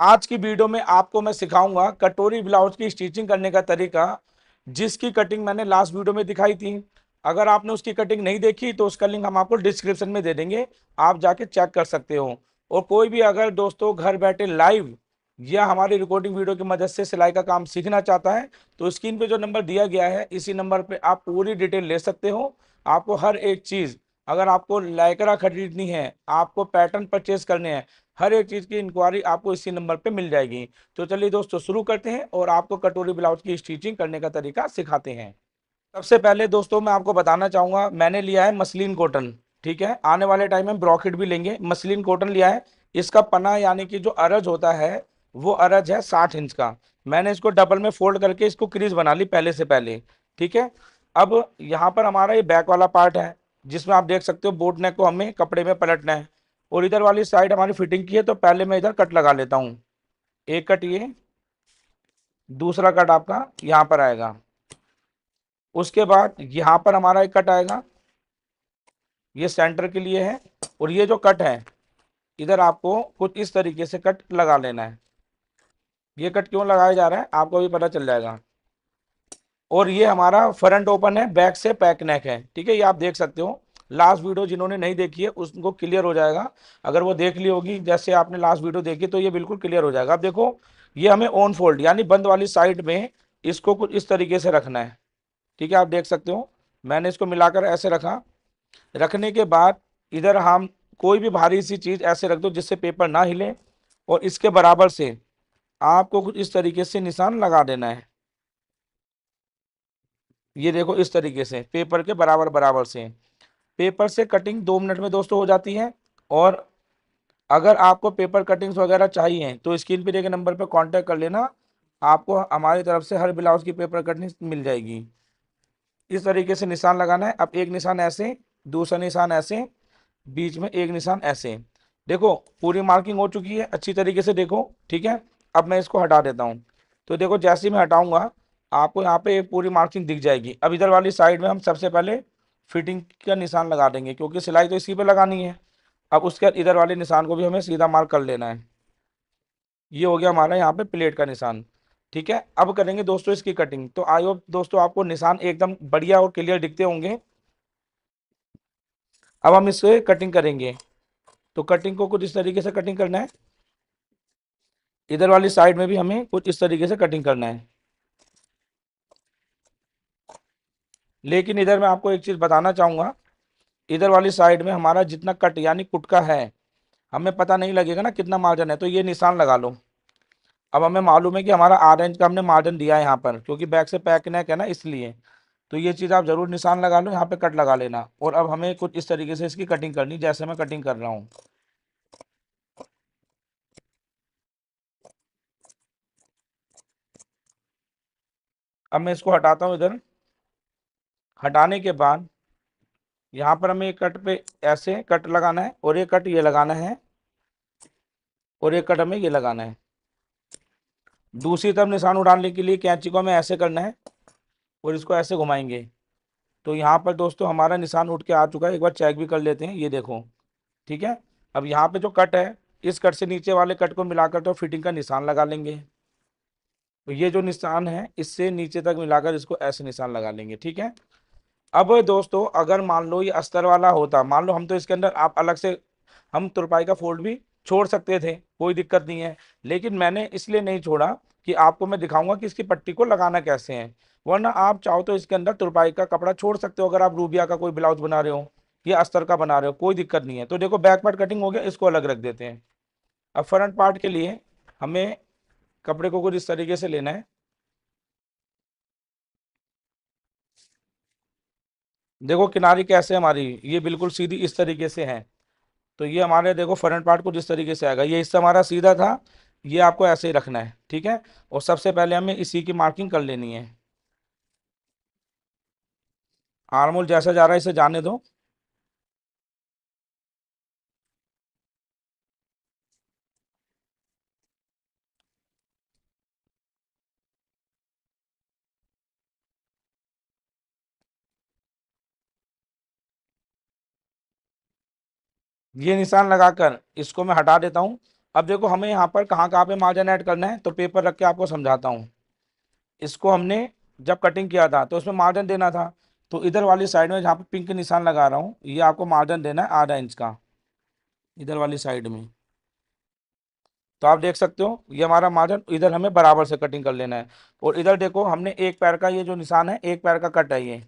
आज की वीडियो में आपको मैं सिखाऊंगा कटोरी ब्लाउज की स्टिचिंग करने का तरीका, जिसकी कटिंग मैंने लास्ट वीडियो में दिखाई थी। अगर आपने उसकी कटिंग नहीं देखी तो उसका लिंक हम आपको डिस्क्रिप्शन में दे देंगे, आप जाके चेक कर सकते हो। और कोई भी अगर दोस्तों घर बैठे लाइव या हमारी रिकॉर्डिंग वीडियो की मदद से सिलाई का काम सीखना चाहता है तो स्क्रीन पे जो नंबर दिया गया है इसी नंबर पे आप पूरी डिटेल ले सकते हो। आपको हर एक चीज़, अगर आपको लाइक्रा खरीदनी है, आपको पैटर्न परचेज करने हैं, हर एक चीज़ की इंक्वायरी आपको इसी नंबर पे मिल जाएगी। तो चलिए दोस्तों शुरू करते हैं और आपको कटोरी ब्लाउज की स्टिचिंग करने का तरीका सिखाते हैं। सबसे पहले दोस्तों मैं आपको बताना चाहूँगा, मैंने लिया है मसलिन कॉटन। ठीक है, आने वाले टाइम में ब्रॉकेट भी लेंगे। मसलिन कॉटन लिया है, इसका पना यानी कि जो अरज होता है वो अरज है 60 इंच का। मैंने इसको डबल में फोल्ड करके इसको क्रीज बना ली पहले से पहले। ठीक है, अब यहाँ पर हमारा ये बैक वाला पार्ट है जिसमें आप देख सकते हो बोट नेक को हमें कपड़े में पलटना है। और इधर वाली साइड हमारी फिटिंग की है तो पहले मैं इधर कट लगा लेता हूँ। एक कट ये, दूसरा कट आपका यहाँ पर आएगा। उसके बाद यहाँ पर हमारा एक कट आएगा, ये सेंटर के लिए है। और ये जो कट है इधर आपको कुछ इस तरीके से कट लगा लेना है। ये कट क्यों लगाया जा रहा है आपको भी पता चल जाएगा। और ये हमारा फ्रंट ओपन है, बैक से पैक नेक है। ठीक है, ये आप देख सकते हो। लास्ट वीडियो जिन्होंने नहीं देखी है उसको क्लियर हो जाएगा। अगर वो देख ली होगी जैसे आपने लास्ट वीडियो देखी तो ये बिल्कुल क्लियर हो जाएगा। अब देखो, ये हमें ऑन फोल्ड यानी बंद वाली साइड में इसको कुछ इस तरीके से रखना है। ठीक है, आप देख सकते हो मैंने इसको मिलाकर ऐसे रखा। रखने के बाद इधर हम कोई भी भारी सी चीज ऐसे रख दो जिससे पेपर ना हिले। और इसके बराबर से आपको कुछ इस तरीके से निशान लगा देना है। ये देखो इस तरीके से पेपर के बराबर बराबर से। पेपर से कटिंग 2 मिनट में दोस्तों हो जाती है। और अगर आपको पेपर कटिंग्स वगैरह चाहिए तो स्क्रीन पे दिए गए नंबर पर कांटेक्ट कर लेना, आपको हमारी तरफ से हर ब्लाउज की पेपर कटिंग मिल जाएगी। इस तरीके से निशान लगाना है। अब एक निशान ऐसे, दूसरा निशान ऐसे, बीच में एक निशान ऐसे। देखो पूरी मार्किंग हो चुकी है अच्छी तरीके से, देखो। ठीक है, अब मैं इसको हटा देता हूँ। तो देखो जैसे ही मैं हटाऊंगा आपको यहाँ पे पूरी मार्किंग दिख जाएगी। अब इधर वाली साइड में हम सबसे पहले फिटिंग का निशान लगा देंगे क्योंकि सिलाई तो इसी पे लगानी है। अब उसके बाद इधर वाले निशान को भी हमें सीधा मार्क कर लेना है। ये हो गया हमारा यहाँ पे प्लेट का निशान। ठीक है, अब करेंगे दोस्तों इसकी कटिंग। तो आई होप दोस्तों आपको निशान एकदम बढ़िया और क्लियर दिखते होंगे। अब हम इससे कटिंग करेंगे। तो कटिंग को कुछ इस तरीके से कटिंग करना है। इधर वाली साइड में भी हमें कुछ इस तरीके से कटिंग करना है। लेकिन इधर मैं आपको एक चीज बताना चाहूंगा, इधर वाली साइड में हमारा जितना कट यानी कुटका है हमें पता नहीं लगेगा ना कितना मार्जिन है, तो ये निशान लगा लो। अब हमें मालूम है कि हमारा 8 इंच का हमने मार्जिन दिया है यहाँ पर क्योंकि बैक से पैक नेक है ना, इसलिए। तो ये चीज़ आप जरूर निशान लगा लो, यहाँ पे कट लगा लेना। और अब हमें कुछ इस तरीके से इसकी कटिंग करनी जैसे मैं कटिंग कर रहा हूँ। अब मैं इसको हटाता हूँ इधर। हटाने के बाद यहाँ पर हमें एक कट पे ऐसे कट लगाना है और एक कट ये लगाना है और एक कट हमें ये लगाना है। दूसरी तरफ निशान उड़ाने के लिए कैंची को हमें ऐसे करना है और इसको ऐसे घुमाएंगे। तो यहाँ पर दोस्तों हमारा निशान उठ के आ चुका है, एक बार चेक भी कर लेते हैं, ये देखो। ठीक है, अब यहाँ पे जो कट है इस कट से नीचे वाले कट को मिलाकर तो फिटिंग का निशान लगा लेंगे। तो ये जो निशान है इससे नीचे तक मिलाकर इसको ऐसे निशान लगा लेंगे। ठीक है, अब दोस्तों अगर मान लो ये अस्तर वाला होता, मान लो हम तो इसके अंदर आप अलग से हम तुरपाई का फोल्ड भी छोड़ सकते थे, कोई दिक्कत नहीं है। लेकिन मैंने इसलिए नहीं छोड़ा कि आपको मैं दिखाऊंगा कि इसकी पट्टी को लगाना कैसे है। वरना आप चाहो तो इसके अंदर तुरपाई का कपड़ा छोड़ सकते हो, अगर आप रूबिया का कोई ब्लाउज बना रहे हो या अस्तर का बना रहे हो, कोई दिक्कत नहीं है। तो देखो बैक पार्ट कटिंग हो गया, इसको अलग रख देते हैं। अब फ्रंट पार्ट के लिए हमें कपड़े को कुछ इस तरीके से लेना है। देखो किनारी कैसे हमारी ये बिल्कुल सीधी इस तरीके से है। तो ये हमारे देखो फ्रंट पार्ट को जिस तरीके से आएगा, ये हिस्सा हमारा सीधा था, ये आपको ऐसे ही रखना है। ठीक है, और सबसे पहले हमें इसी की मार्किंग कर लेनी है। आर्मोल जैसा जा रहा है इसे जाने दो। ये निशान लगाकर इसको मैं हटा देता हूँ। अब देखो हमें यहाँ पर कहाँ कहाँ पे मार्जिन ऐड करना है, तो पेपर रख के आपको समझाता हूँ। इसको हमने जब कटिंग किया था तो उसमें मार्जिन देना था, तो इधर वाली साइड में जहाँ पे पिंक निशान लगा रहा हूँ, ये आपको मार्जिन देना है आधा इंच का, इधर वाली साइड में। तो आप देख सकते हो ये हमारा मार्जिन, इधर हमें बराबर से कटिंग कर लेना है। और इधर देखो हमने एक पैर का, ये जो निशान है एक पैर का कट है ये,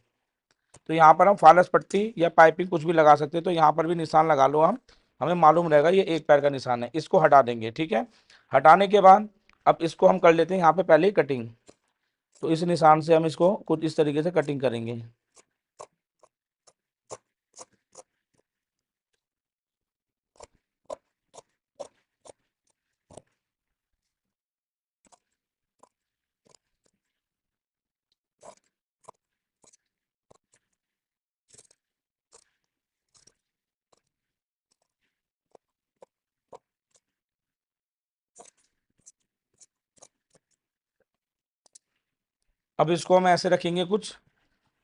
तो यहाँ पर हम फालस पट्टी या पाइपिंग कुछ भी लगा सकते हैं, तो यहाँ पर भी निशान लगा लो हम, हमें मालूम रहेगा ये एक पैर का निशान है। इसको हटा देंगे, ठीक है। हटाने के बाद अब इसको हम कर लेते हैं यहाँ पे पहले ही कटिंग। तो इस निशान से हम इसको कुछ इस तरीके से कटिंग करेंगे। अब इसको हम ऐसे रखेंगे कुछ,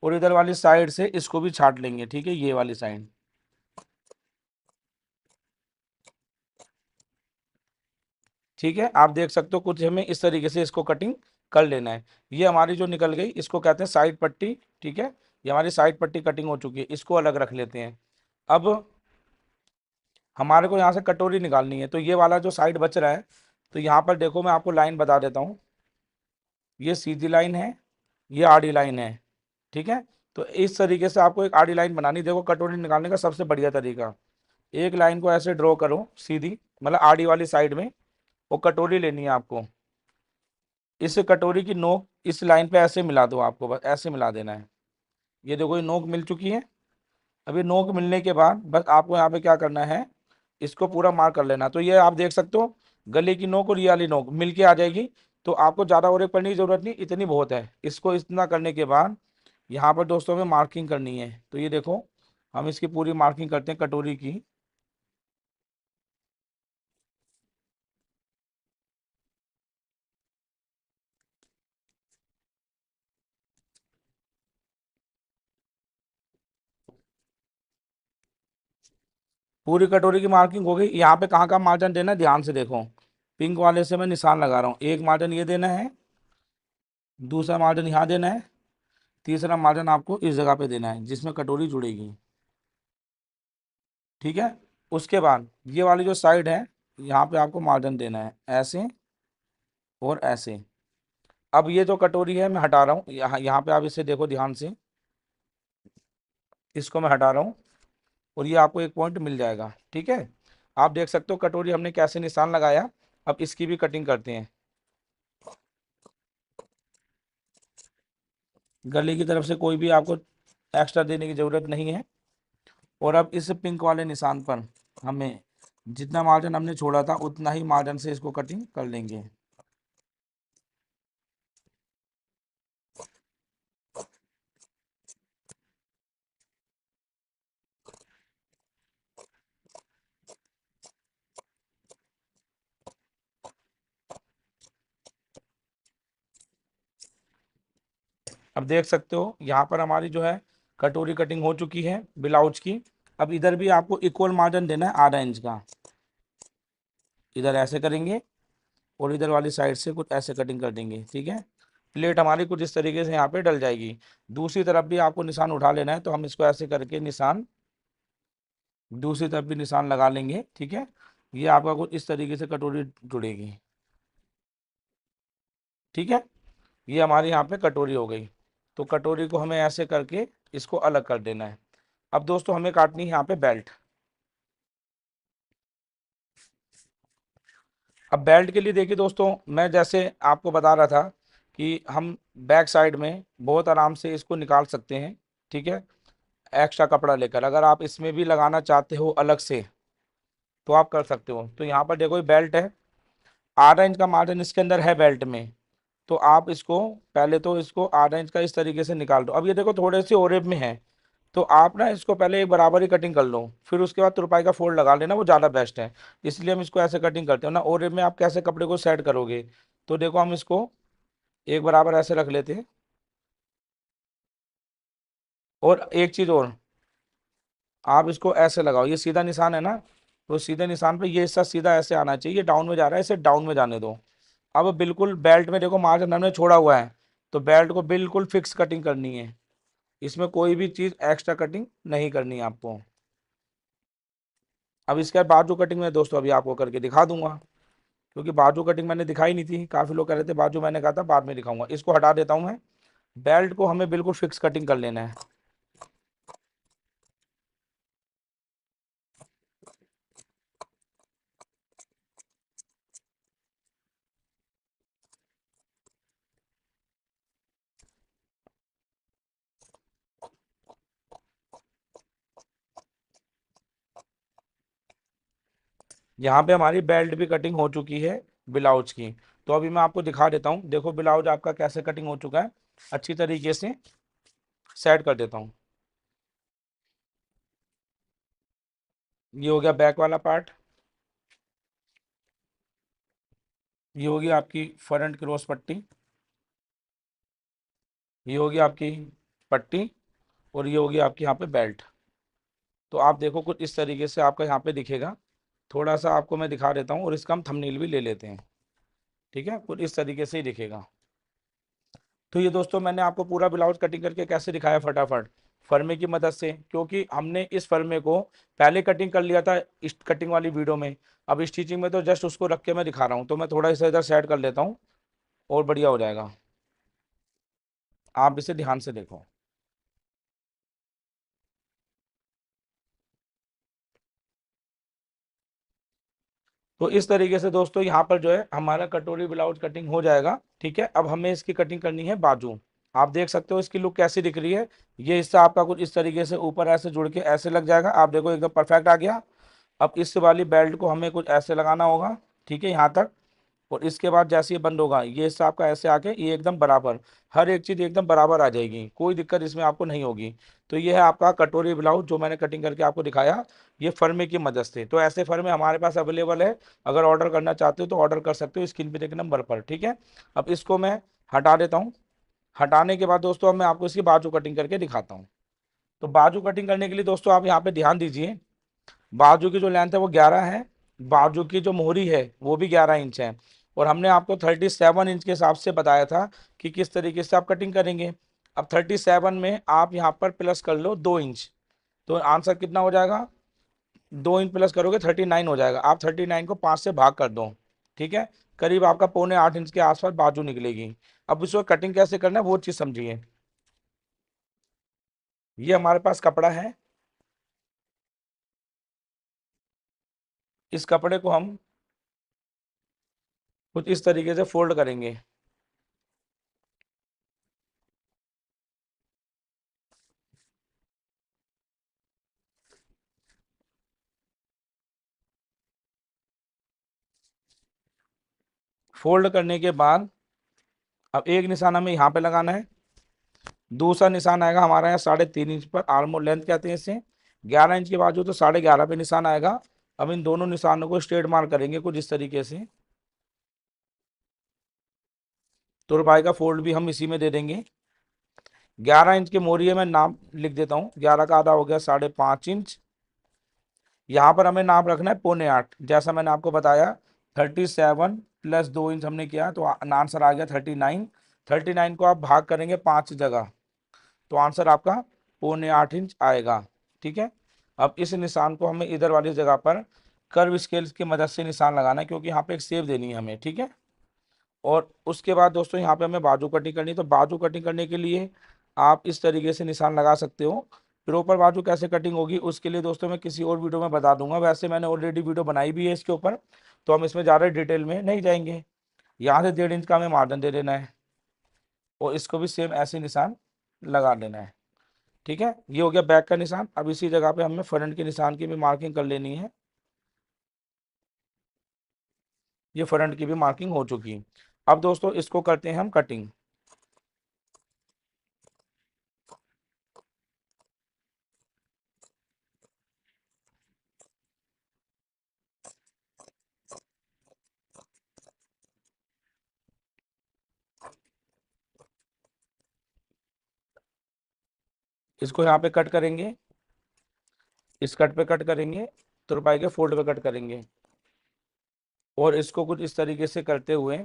और इधर वाली साइड से इसको भी छाट लेंगे, ठीक है, ये वाली साइड। ठीक है, आप देख सकते हो कुछ हमें इस तरीके से इसको कटिंग कर लेना है। ये हमारी जो निकल गई इसको कहते हैं साइड पट्टी, ठीक है। ये हमारी साइड पट्टी कटिंग हो चुकी है, इसको अलग रख लेते हैं। अब हमारे को यहाँ से कटोरी निकालनी है, तो ये वाला जो साइड बच रहा है, तो यहाँ पर देखो मैं आपको लाइन बता देता हूँ। ये सीधी लाइन है, ये आड़ी लाइन है, ठीक है। तो इस तरीके से आपको एक आड़ी लाइन बनानी। देखो कटोरी निकालने का सबसे बढ़िया तरीका, एक लाइन को ऐसे ड्रॉ करो सीधी, मतलब आड़ी वाली साइड में, वो कटोरी लेनी है आपको। इस कटोरी की नोक इस लाइन पे ऐसे मिला दो, आपको बस ऐसे मिला देना है। ये देखो ये नोक मिल चुकी है। अभी नोक मिलने के बाद बस आपको यहाँ पे क्या करना है, इसको पूरा मार्क कर लेना। तो ये आप देख सकते हो गले की नोक और ये वाली नोक मिल के आ जाएगी। तो आपको ज़्यादा और एक करने की जरूरत नहीं, इतनी बहुत है। इसको इतना करने के बाद यहाँ पर दोस्तों में मार्किंग करनी है। तो ये देखो हम इसकी पूरी मार्किंग करते हैं कटोरी की। पूरी कटोरी की मार्किंग हो गई। यहाँ पे कहाँ कहाँ मार्जिन देना है ध्यान से देखो, पिंक वाले से मैं निशान लगा रहा हूँ। एक मार्जिन ये देना है, दूसरा मार्जिन यहाँ देना है, तीसरा मार्जिन आपको इस जगह पे देना है जिसमें कटोरी जुड़ेगी, ठीक है। उसके बाद ये वाली जो साइड है, यहाँ पे आपको मार्जिन देना है ऐसे और ऐसे। अब ये जो कटोरी है मैं हटा रहा हूँ, यहाँ यहाँ पे आप इसे देखो ध्यान से, इसको मैं हटा रहा हूँ और ये आपको एक पॉइंट मिल जाएगा, ठीक है। आप देख सकते हो कटोरी हमने कैसे निशान लगाया। अब इसकी भी कटिंग करते हैं। गले की तरफ से कोई भी आपको एक्स्ट्रा देने की ज़रूरत नहीं है। और अब इस पिंक वाले निशान पर हमें जितना मार्जिन हमने छोड़ा था उतना ही मार्जिन से इसको कटिंग कर लेंगे। अब देख सकते हो यहाँ पर हमारी जो है कटोरी कटिंग हो चुकी है ब्लाउज की। अब इधर भी आपको इक्वल मार्जिन देना है आधा इंच का। इधर ऐसे करेंगे और इधर वाली साइड से कुछ ऐसे कटिंग कर देंगे, ठीक है। प्लेट हमारी कुछ इस तरीके से यहाँ पे डल जाएगी। दूसरी तरफ भी आपको निशान उठा लेना है, तो हम इसको ऐसे करके निशान दूसरी तरफ भी निशान लगा लेंगे, ठीक है। ये आपका कुछ इस तरीके से कटोरी जुड़ेगी, ठीक है। ये हमारी यहाँ पे कटोरी हो गई। तो कटोरी को हमें ऐसे करके इसको अलग कर देना है। अब दोस्तों हमें काटनी है यहाँ पे बेल्ट। अब बेल्ट के लिए देखिए दोस्तों, मैं जैसे आपको बता रहा था कि हम बैक साइड में बहुत आराम से इसको निकाल सकते हैं, ठीक है, एक्स्ट्रा कपड़ा लेकर। अगर आप इसमें भी लगाना चाहते हो अलग से तो आप कर सकते हो। तो यहाँ पर देखो ये बेल्ट है, आधा इंच का मार्जिन इसके अंदर है बेल्ट में। तो आप इसको पहले तो इसको आधा इंच का इस तरीके से निकाल दो। अब ये देखो थोड़े से ओरेब में है, तो आप ना इसको पहले एक बराबर ही कटिंग कर लो, फिर उसके बाद तुरपाई का फोल्ड लगा लेना, वो ज़्यादा बेस्ट है। इसलिए हम इसको ऐसे कटिंग करते हो ना। ओरेब में आप कैसे कपड़े को सेट करोगे, तो देखो हम इसको एक बराबर ऐसे रख लेते हैं। और एक चीज़ और, आप इसको ऐसे लगाओ, ये सीधा निशान है ना, तो सीधे निशान पे ये हिस्सा सीधा ऐसे आना चाहिए, डाउन में जा रहा है, इसे डाउन में जाने दो। अब बिल्कुल बेल्ट में देखो मार्जिन हमने छोड़ा हुआ है, तो बेल्ट को बिल्कुल फिक्स कटिंग करनी है, इसमें कोई भी चीज एक्स्ट्रा कटिंग नहीं करनी है आपको। अब इसके बाद बाजू कटिंग में दोस्तों अभी आपको करके दिखा दूंगा, क्योंकि बाजू कटिंग मैंने दिखाई नहीं थी, काफी लोग कह रहे थे बाजू, मैंने कहा था बाद में दिखाऊंगा, इसको हटा देता हूं मैं। बेल्ट को हमें बिल्कुल फिक्स कटिंग कर लेना है। यहाँ पे हमारी बेल्ट भी कटिंग हो चुकी है ब्लाउज की। तो अभी मैं आपको दिखा देता हूँ, देखो ब्लाउज आपका कैसे कटिंग हो चुका है, अच्छी तरीके से सेट कर देता हूँ। ये हो गया बैक वाला पार्ट, ये होगी आपकी फ्रंट क्रॉस पट्टी, ये होगी आपकी पट्टी, और ये होगी आपकी यहाँ पे बेल्ट। तो आप देखो कुछ इस तरीके से आपका यहाँ पे दिखेगा। थोड़ा सा आपको मैं दिखा देता हूँ, और इसका हम थंबनेल भी ले लेते हैं, ठीक है, कुछ इस तरीके से ही दिखेगा। तो ये दोस्तों मैंने आपको पूरा ब्लाउज कटिंग करके कैसे दिखाया फटाफट, फर्मे की मदद से, क्योंकि हमने इस फर्मे को पहले कटिंग कर लिया था इस कटिंग वाली वीडियो में। अब स्टिचिंग में तो जस्ट उसको रख के मैं दिखा रहा हूँ, तो मैं थोड़ा इसे इधर सेट कर लेता हूँ और बढ़िया हो जाएगा। आप इसे ध्यान से देखो। तो इस तरीके से दोस्तों यहाँ पर जो है हमारा कटोरी ब्लाउज कटिंग हो जाएगा, ठीक है। अब हमें इसकी कटिंग करनी है बाजू। आप देख सकते हो इसकी लुक कैसी दिख रही है। ये हिस्सा आपका कुछ इस तरीके से ऊपर ऐसे जुड़ के ऐसे लग जाएगा, आप देखो एकदम परफेक्ट आ गया। अब इस वाली बेल्ट को हमें कुछ ऐसे लगाना होगा, ठीक है, यहाँ तक। और इसके बाद जैसे ये बंद होगा, ये हिस्सा आपका ऐसे आके ये एकदम बराबर, हर एक चीज़ एकदम बराबर आ जाएगी, कोई दिक्कत इसमें आपको नहीं होगी। तो ये है आपका कटोरी ब्लाउज जो मैंने कटिंग करके आपको दिखाया, ये फर्मे की मदद से। तो ऐसे फर्मे हमारे पास अवेलेबल है, अगर ऑर्डर करना चाहते हो तो ऑर्डर कर सकते हो स्क्रीन पे देखे नंबर पर, ठीक है। अब इसको मैं हटा देता हूँ। हटाने के बाद दोस्तों अब मैं आपको इसकी बाजू कटिंग करके दिखाता हूँ। तो बाजू कटिंग करने के लिए दोस्तों आप यहाँ पे ध्यान दीजिए, बाजू की जो लेंथ है वो 11 है, बाजू की जो मोहरी है वो भी 11 इंच है। और हमने आपको 37 इंच के हिसाब से बताया था कि किस तरीके से आप कटिंग करेंगे। अब 37 में आप यहाँ पर प्लस कर लो 2 इंच, तो आंसर कितना हो जाएगा, 2 इंच प्लस करोगे 39 हो जाएगा। आप 39 को 5 से भाग कर दो, ठीक है, करीब आपका 7.25 इंच के आसपास बाजू निकलेगी। अब उसको कटिंग कैसे करना है वो चीज़ समझिए। ये हमारे पास कपड़ा है, इस कपड़े को हम कुछ इस तरीके से फोल्ड करेंगे। फोल्ड करने के बाद अब एक निशान हमें यहाँ पे लगाना है, दूसरा निशान आएगा हमारा यहाँ 3.5 इंच पर, आर्मोल लेंथ कहते हैं इसे। 11 इंच के बाजू तो 11.5 पे निशान आएगा। अब इन दोनों निशानों को स्ट्रेट मार्क करेंगे कुछ इस तरीके से। तुरपाई का फोल्ड भी हम इसी में दे देंगे। 11 इंच के मोरिये में नाप लिख देता हूँ, 11 का आधा हो गया 5.5 इंच। यहाँ पर हमें नाप रखना है 7.25, जैसा मैंने आपको बताया। 37 प्लस 2 इंच हमने किया तो आंसर आ गया 39। 39 को आप भाग करेंगे 5 जगह, तो आंसर आपका 7.25 इंच आएगा, ठीक है। अब इस निशान को हमें इधर वाली जगह पर कर्व स्केल की मदद से निशान लगाना है, क्योंकि यहाँ पे एक सेव देनी है हमें, ठीक है। और उसके बाद दोस्तों यहाँ पे हमें बाजू कटिंग करनी है, तो बाजू कटिंग करने के लिए आप इस तरीके से निशान लगा सकते हो। प्रॉपर बाजू कैसे कटिंग होगी उसके लिए दोस्तों मैं किसी और वीडियो में बता दूंगा, वैसे मैंने ऑलरेडी वीडियो बनाई भी है इसके ऊपर, तो हम इसमें ज़्यादा डिटेल में नहीं जाएंगे। यहाँ से 1.5 इंच का हमें मार्जिन दे देना है, और इसको भी सेम ऐसे निशान लगा देना है, ठीक है। ये हो गया बैक का निशान। अब इसी जगह पे हमें फ्रंट के निशान की भी मार्किंग कर लेनी है। ये फ्रंट की भी मार्किंग हो चुकी है। अब दोस्तों इसको करते हैं हम कटिंग। इसको यहाँ पे कट करेंगे, इस कट पे कट करेंगे, तुरपाई के फोल्ड पे कट करेंगे। और इसको कुछ इस तरीके से करते हुए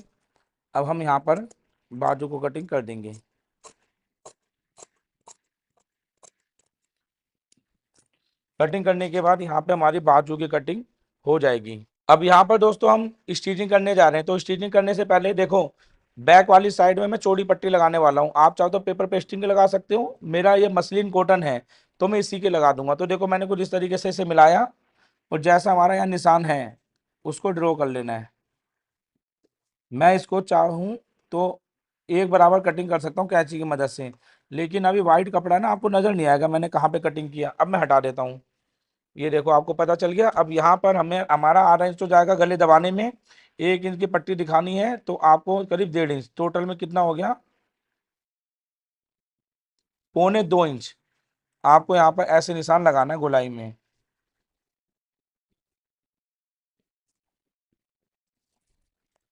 अब हम यहाँ पर बाजू को कटिंग कर देंगे। कटिंग करने के बाद यहाँ पे हमारी बाजू की कटिंग हो जाएगी। अब यहाँ पर दोस्तों हम स्टिचिंग करने जा रहे हैं। तो स्टिचिंग करने से पहले देखो, बैक वाली साइड में मैं चौड़ी पट्टी लगाने वाला हूँ। आप चाहो तो पेपर पेस्टिंग के लगा सकते हो, मेरा ये मसलिन कॉटन है तो मैं इसी के लगा दूंगा। तो देखो मैंने कुछ इस तरीके से इसे मिलाया और जैसा हमारा यहाँ निशान है उसको ड्रॉ कर लेना है। मैं इसको चाहूँ तो एक बराबर कटिंग कर सकता हूँ कैंची की मदद से, लेकिन अभी वाइट कपड़ा है ना, आपको नजर नहीं आएगा मैंने कहाँ पे कटिंग किया। अब मैं हटा देता हूँ। ये देखो आपको पता चल गया। अब यहाँ पर हमें हमारा 8 इंच तो जाएगा गले दबाने में, 1 इंच की पट्टी दिखानी है तो आपको करीब 1.5 इंच, टोटल में कितना हो गया, 1.25 इंच आपको यहाँ पर ऐसे निशान लगाना है गोलाई में।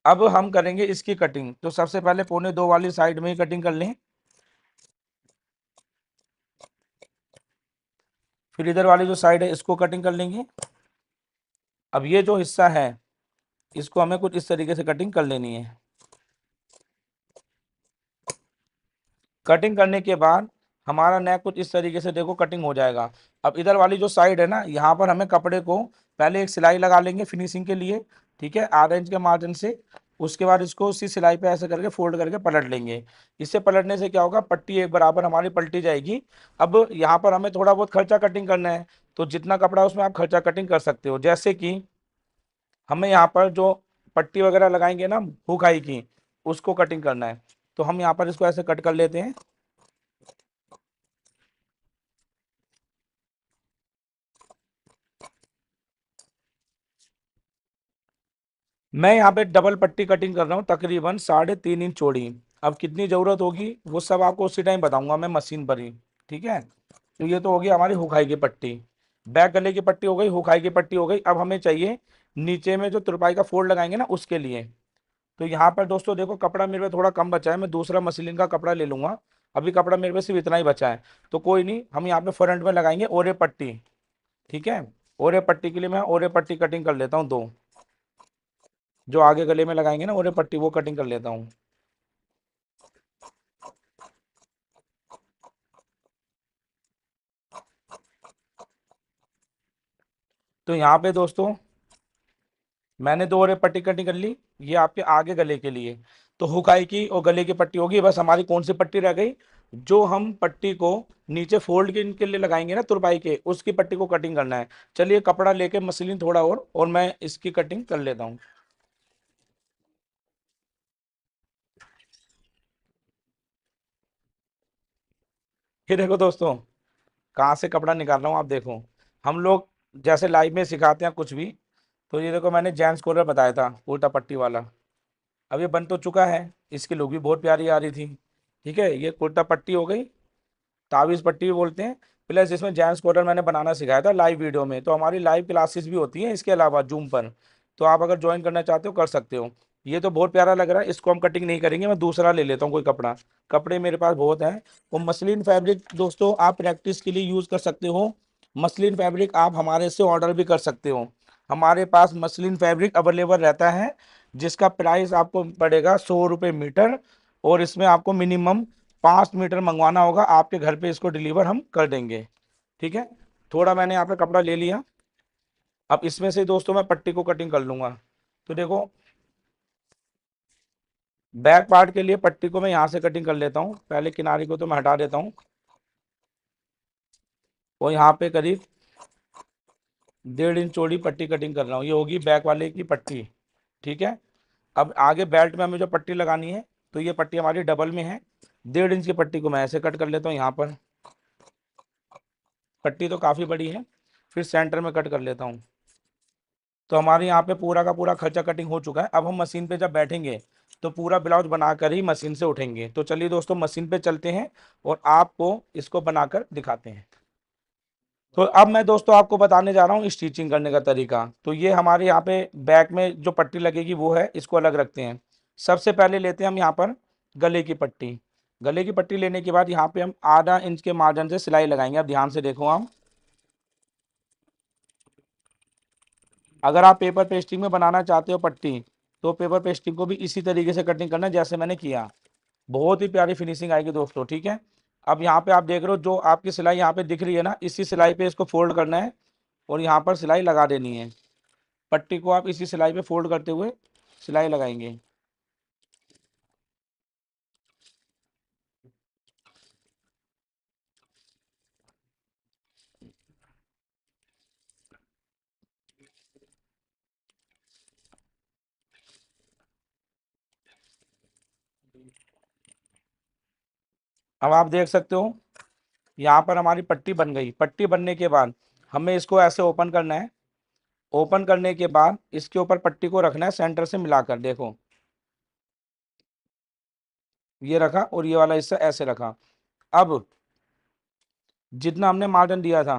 अब हम करेंगे इसकी कटिंग। तो सबसे पहले 1.25 वाली साइड में ही कटिंग कर लें, फिर इधर वाली जो साइड है इसको कटिंग कर लेंगे। अब ये जो हिस्सा है इसको हमें कुछ इस तरीके से कटिंग कर लेनी है। कटिंग करने के बाद हमारा नेक कुछ इस तरीके से देखो कटिंग हो जाएगा। अब इधर वाली जो साइड है ना, यहाँ पर हमें कपड़े को पहले एक सिलाई लगा लेंगे फिनिशिंग के लिए, ठीक है, 8 इंच के मार्जिन से। उसके बाद इसको उसी सिलाई पे ऐसे करके फोल्ड करके पलट लेंगे। इससे पलटने से क्या होगा, पट्टी एक बराबर हमारी पलटी जाएगी। अब यहाँ पर हमें थोड़ा बहुत खर्चा कटिंग करना है, तो जितना कपड़ा है उसमें आप खर्चा कटिंग कर सकते हो। जैसे कि हमें यहाँ पर जो पट्टी वगैरह लगाएंगे ना हुकाई की, उसको कटिंग करना है। तो हम यहाँ पर इसको ऐसे कट कर लेते हैं। मैं यहाँ पे डबल पट्टी कटिंग कर रहा हूँ, तकरीबन 3.5 इंच चौड़ी। अब कितनी ज़रूरत होगी वो सब आपको उसी टाइम बताऊंगा मैं मशीन पर ही, ठीक है। तो ये तो होगी हमारी हुकाई की पट्टी, बैक गले की पट्टी हो गई, हुकाई की पट्टी हो गई। अब हमें चाहिए नीचे में जो तुरपाई का फोल्ड लगाएंगे ना उसके लिए। तो यहाँ पर दोस्तों देखो कपड़ा मेरे पे थोड़ा कम बचा है, मैं दूसरा मसलिन का कपड़ा ले लूंगा। अभी कपड़ा मेरे पे सिर्फ इतना ही बचा है, तो कोई नहीं, हम यहाँ पे फ्रंट में लगाएंगे ओरे पट्टी, ठीक है। ओरे पट्टी के लिए मैं ओरे पट्टी कटिंग कर लेता हूँ दो, जो आगे गले में लगाएंगे ना ओरे पट्टी, वो कटिंग कर लेता हूँ। तो यहाँ पे दोस्तों मैंने दो ओरे पट्टी कटिंग कर ली, ये आपके आगे गले के लिए। तो हुकाई की और गले की पट्टी होगी। बस हमारी कौन सी पट्टी रह गई, जो हम पट्टी को नीचे फोल्ड के लिए लगाएंगे ना तुरपाई के, उसकी पट्टी को कटिंग करना है। चलिए कपड़ा लेके मसलिन थोड़ा और मैं इसकी कटिंग कर लेता हूँ। ये देखो दोस्तों कहाँ से कपड़ा निकाल रहा हूँ, आप देखो। हम लोग जैसे लाइव में सिखाते हैं कुछ भी, तो ये देखो मैंने जेंट्स कॉलर बताया था उल्टा पट्टी वाला, अब ये बन तो चुका है, इसकी लुक भी बहुत प्यारी आ रही थी, ठीक है। ये उल्टा पट्टी हो गई, ताबीज़ पट्टी भी बोलते हैं। प्लस इसमें जेंट्स कॉलर मैंने बनाना सिखाया था लाइव वीडियो में। तो हमारी लाइव क्लासेस भी होती हैं इसके अलावा जूम पर, तो आप अगर ज्वाइन करना चाहते हो कर सकते हो। ये तो बहुत प्यारा लग रहा है, इसको हम कटिंग नहीं करेंगे, मैं दूसरा ले लेता हूँ कोई कपड़ा। कपड़े मेरे पास बहुत हैं। वो मसलिन फैब्रिक दोस्तों आप प्रैक्टिस के लिए यूज़ कर सकते हो। मसलिन फैब्रिक आप हमारे से ऑर्डर भी कर सकते हो। हमारे पास मसलिन फैब्रिक अवेलेबल रहता है, जिसका प्राइस आपको पड़ेगा 100 रुपये मीटर। और इसमें आपको मिनिमम 5 मीटर मंगवाना होगा, आपके घर पे इसको डिलीवर हम कर देंगे, ठीक है। थोड़ा मैंने यहाँ पे कपड़ा ले लिया। अब इसमें से दोस्तों मैं पट्टी को कटिंग कर लूंगा। तो देखो बैक पार्ट के लिए पट्टी को मैं यहाँ से कटिंग कर लेता हूँ, पहले किनारे को तो मैं हटा देता हूँ। और यहाँ पे करीब 1.5 इंच चौड़ी पट्टी कटिंग कर रहा हूँ, ये होगी बैक वाले की पट्टी, ठीक है। अब आगे बेल्ट में हमें जो पट्टी लगानी है, तो ये पट्टी हमारी डबल में है। 1.5 इंच की पट्टी को मैं ऐसे कट कर लेता हूँ यहाँ पर, पट्टी तो काफ़ी बड़ी है। फिर सेंटर में कट कर लेता हूँ। तो हमारे यहाँ पे पूरा का पूरा खर्चा कटिंग हो चुका है। अब हम मशीन पे जब बैठेंगे तो पूरा ब्लाउज बनाकर ही मशीन से उठेंगे। तो चलिए दोस्तों मशीन पे चलते हैं और आपको इसको बनाकर दिखाते हैं। तो अब मैं दोस्तों आपको बताने जा रहा हूँ स्टिचिंग करने का तरीका। तो ये हमारे यहाँ पे बैक में जो पट्टी लगेगी वो है, इसको अलग रखते हैं। सबसे पहले लेते हैं हम यहाँ पर गले की पट्टी। गले की पट्टी लेने के बाद यहाँ पे हम 1/2 इंच के मार्जिन से सिलाई लगाएंगे। अब ध्यान से देखो, हम अगर आप पेपर पेस्टिंग में बनाना चाहते हो पट्टी, तो पेपर पेस्टिंग को भी इसी तरीके से कटिंग करना जैसे मैंने किया। बहुत ही प्यारी फिनिशिंग आएगी दोस्तों, ठीक है। अब यहाँ पे आप देख रहे हो जो आपकी सिलाई यहाँ पे दिख रही है ना, इसी सिलाई पे इसको फोल्ड करना है और यहाँ पर सिलाई लगा देनी है। पट्टी को आप इसी सिलाई पे फोल्ड करते हुए सिलाई लगाएंगे। अब आप देख सकते हो यहाँ पर हमारी पट्टी बन गई। पट्टी बनने के बाद हमें इसको ऐसे ओपन करना है। ओपन करने के बाद इसके ऊपर पट्टी को रखना है सेंटर से मिलाकर, देखो ये रखा और ये वाला हिस्सा ऐसे रखा। अब जितना हमने मार्जिन दिया था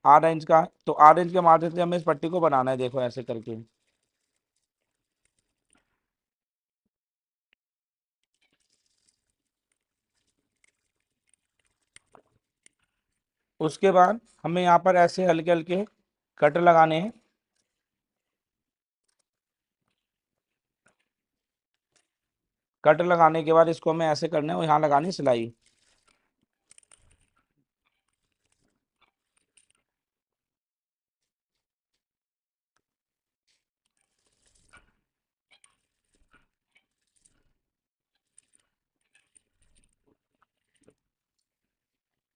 8 इंच का, तो 8 इंच के मार्जिन से हमें इस पट्टी को बनाना है, देखो ऐसे करके। उसके बाद हमें यहाँ पर ऐसे हल्के हल्के कट लगाने हैं। कट लगाने के बाद इसको हमें ऐसे करना है और यहाँ लगानी सिलाई।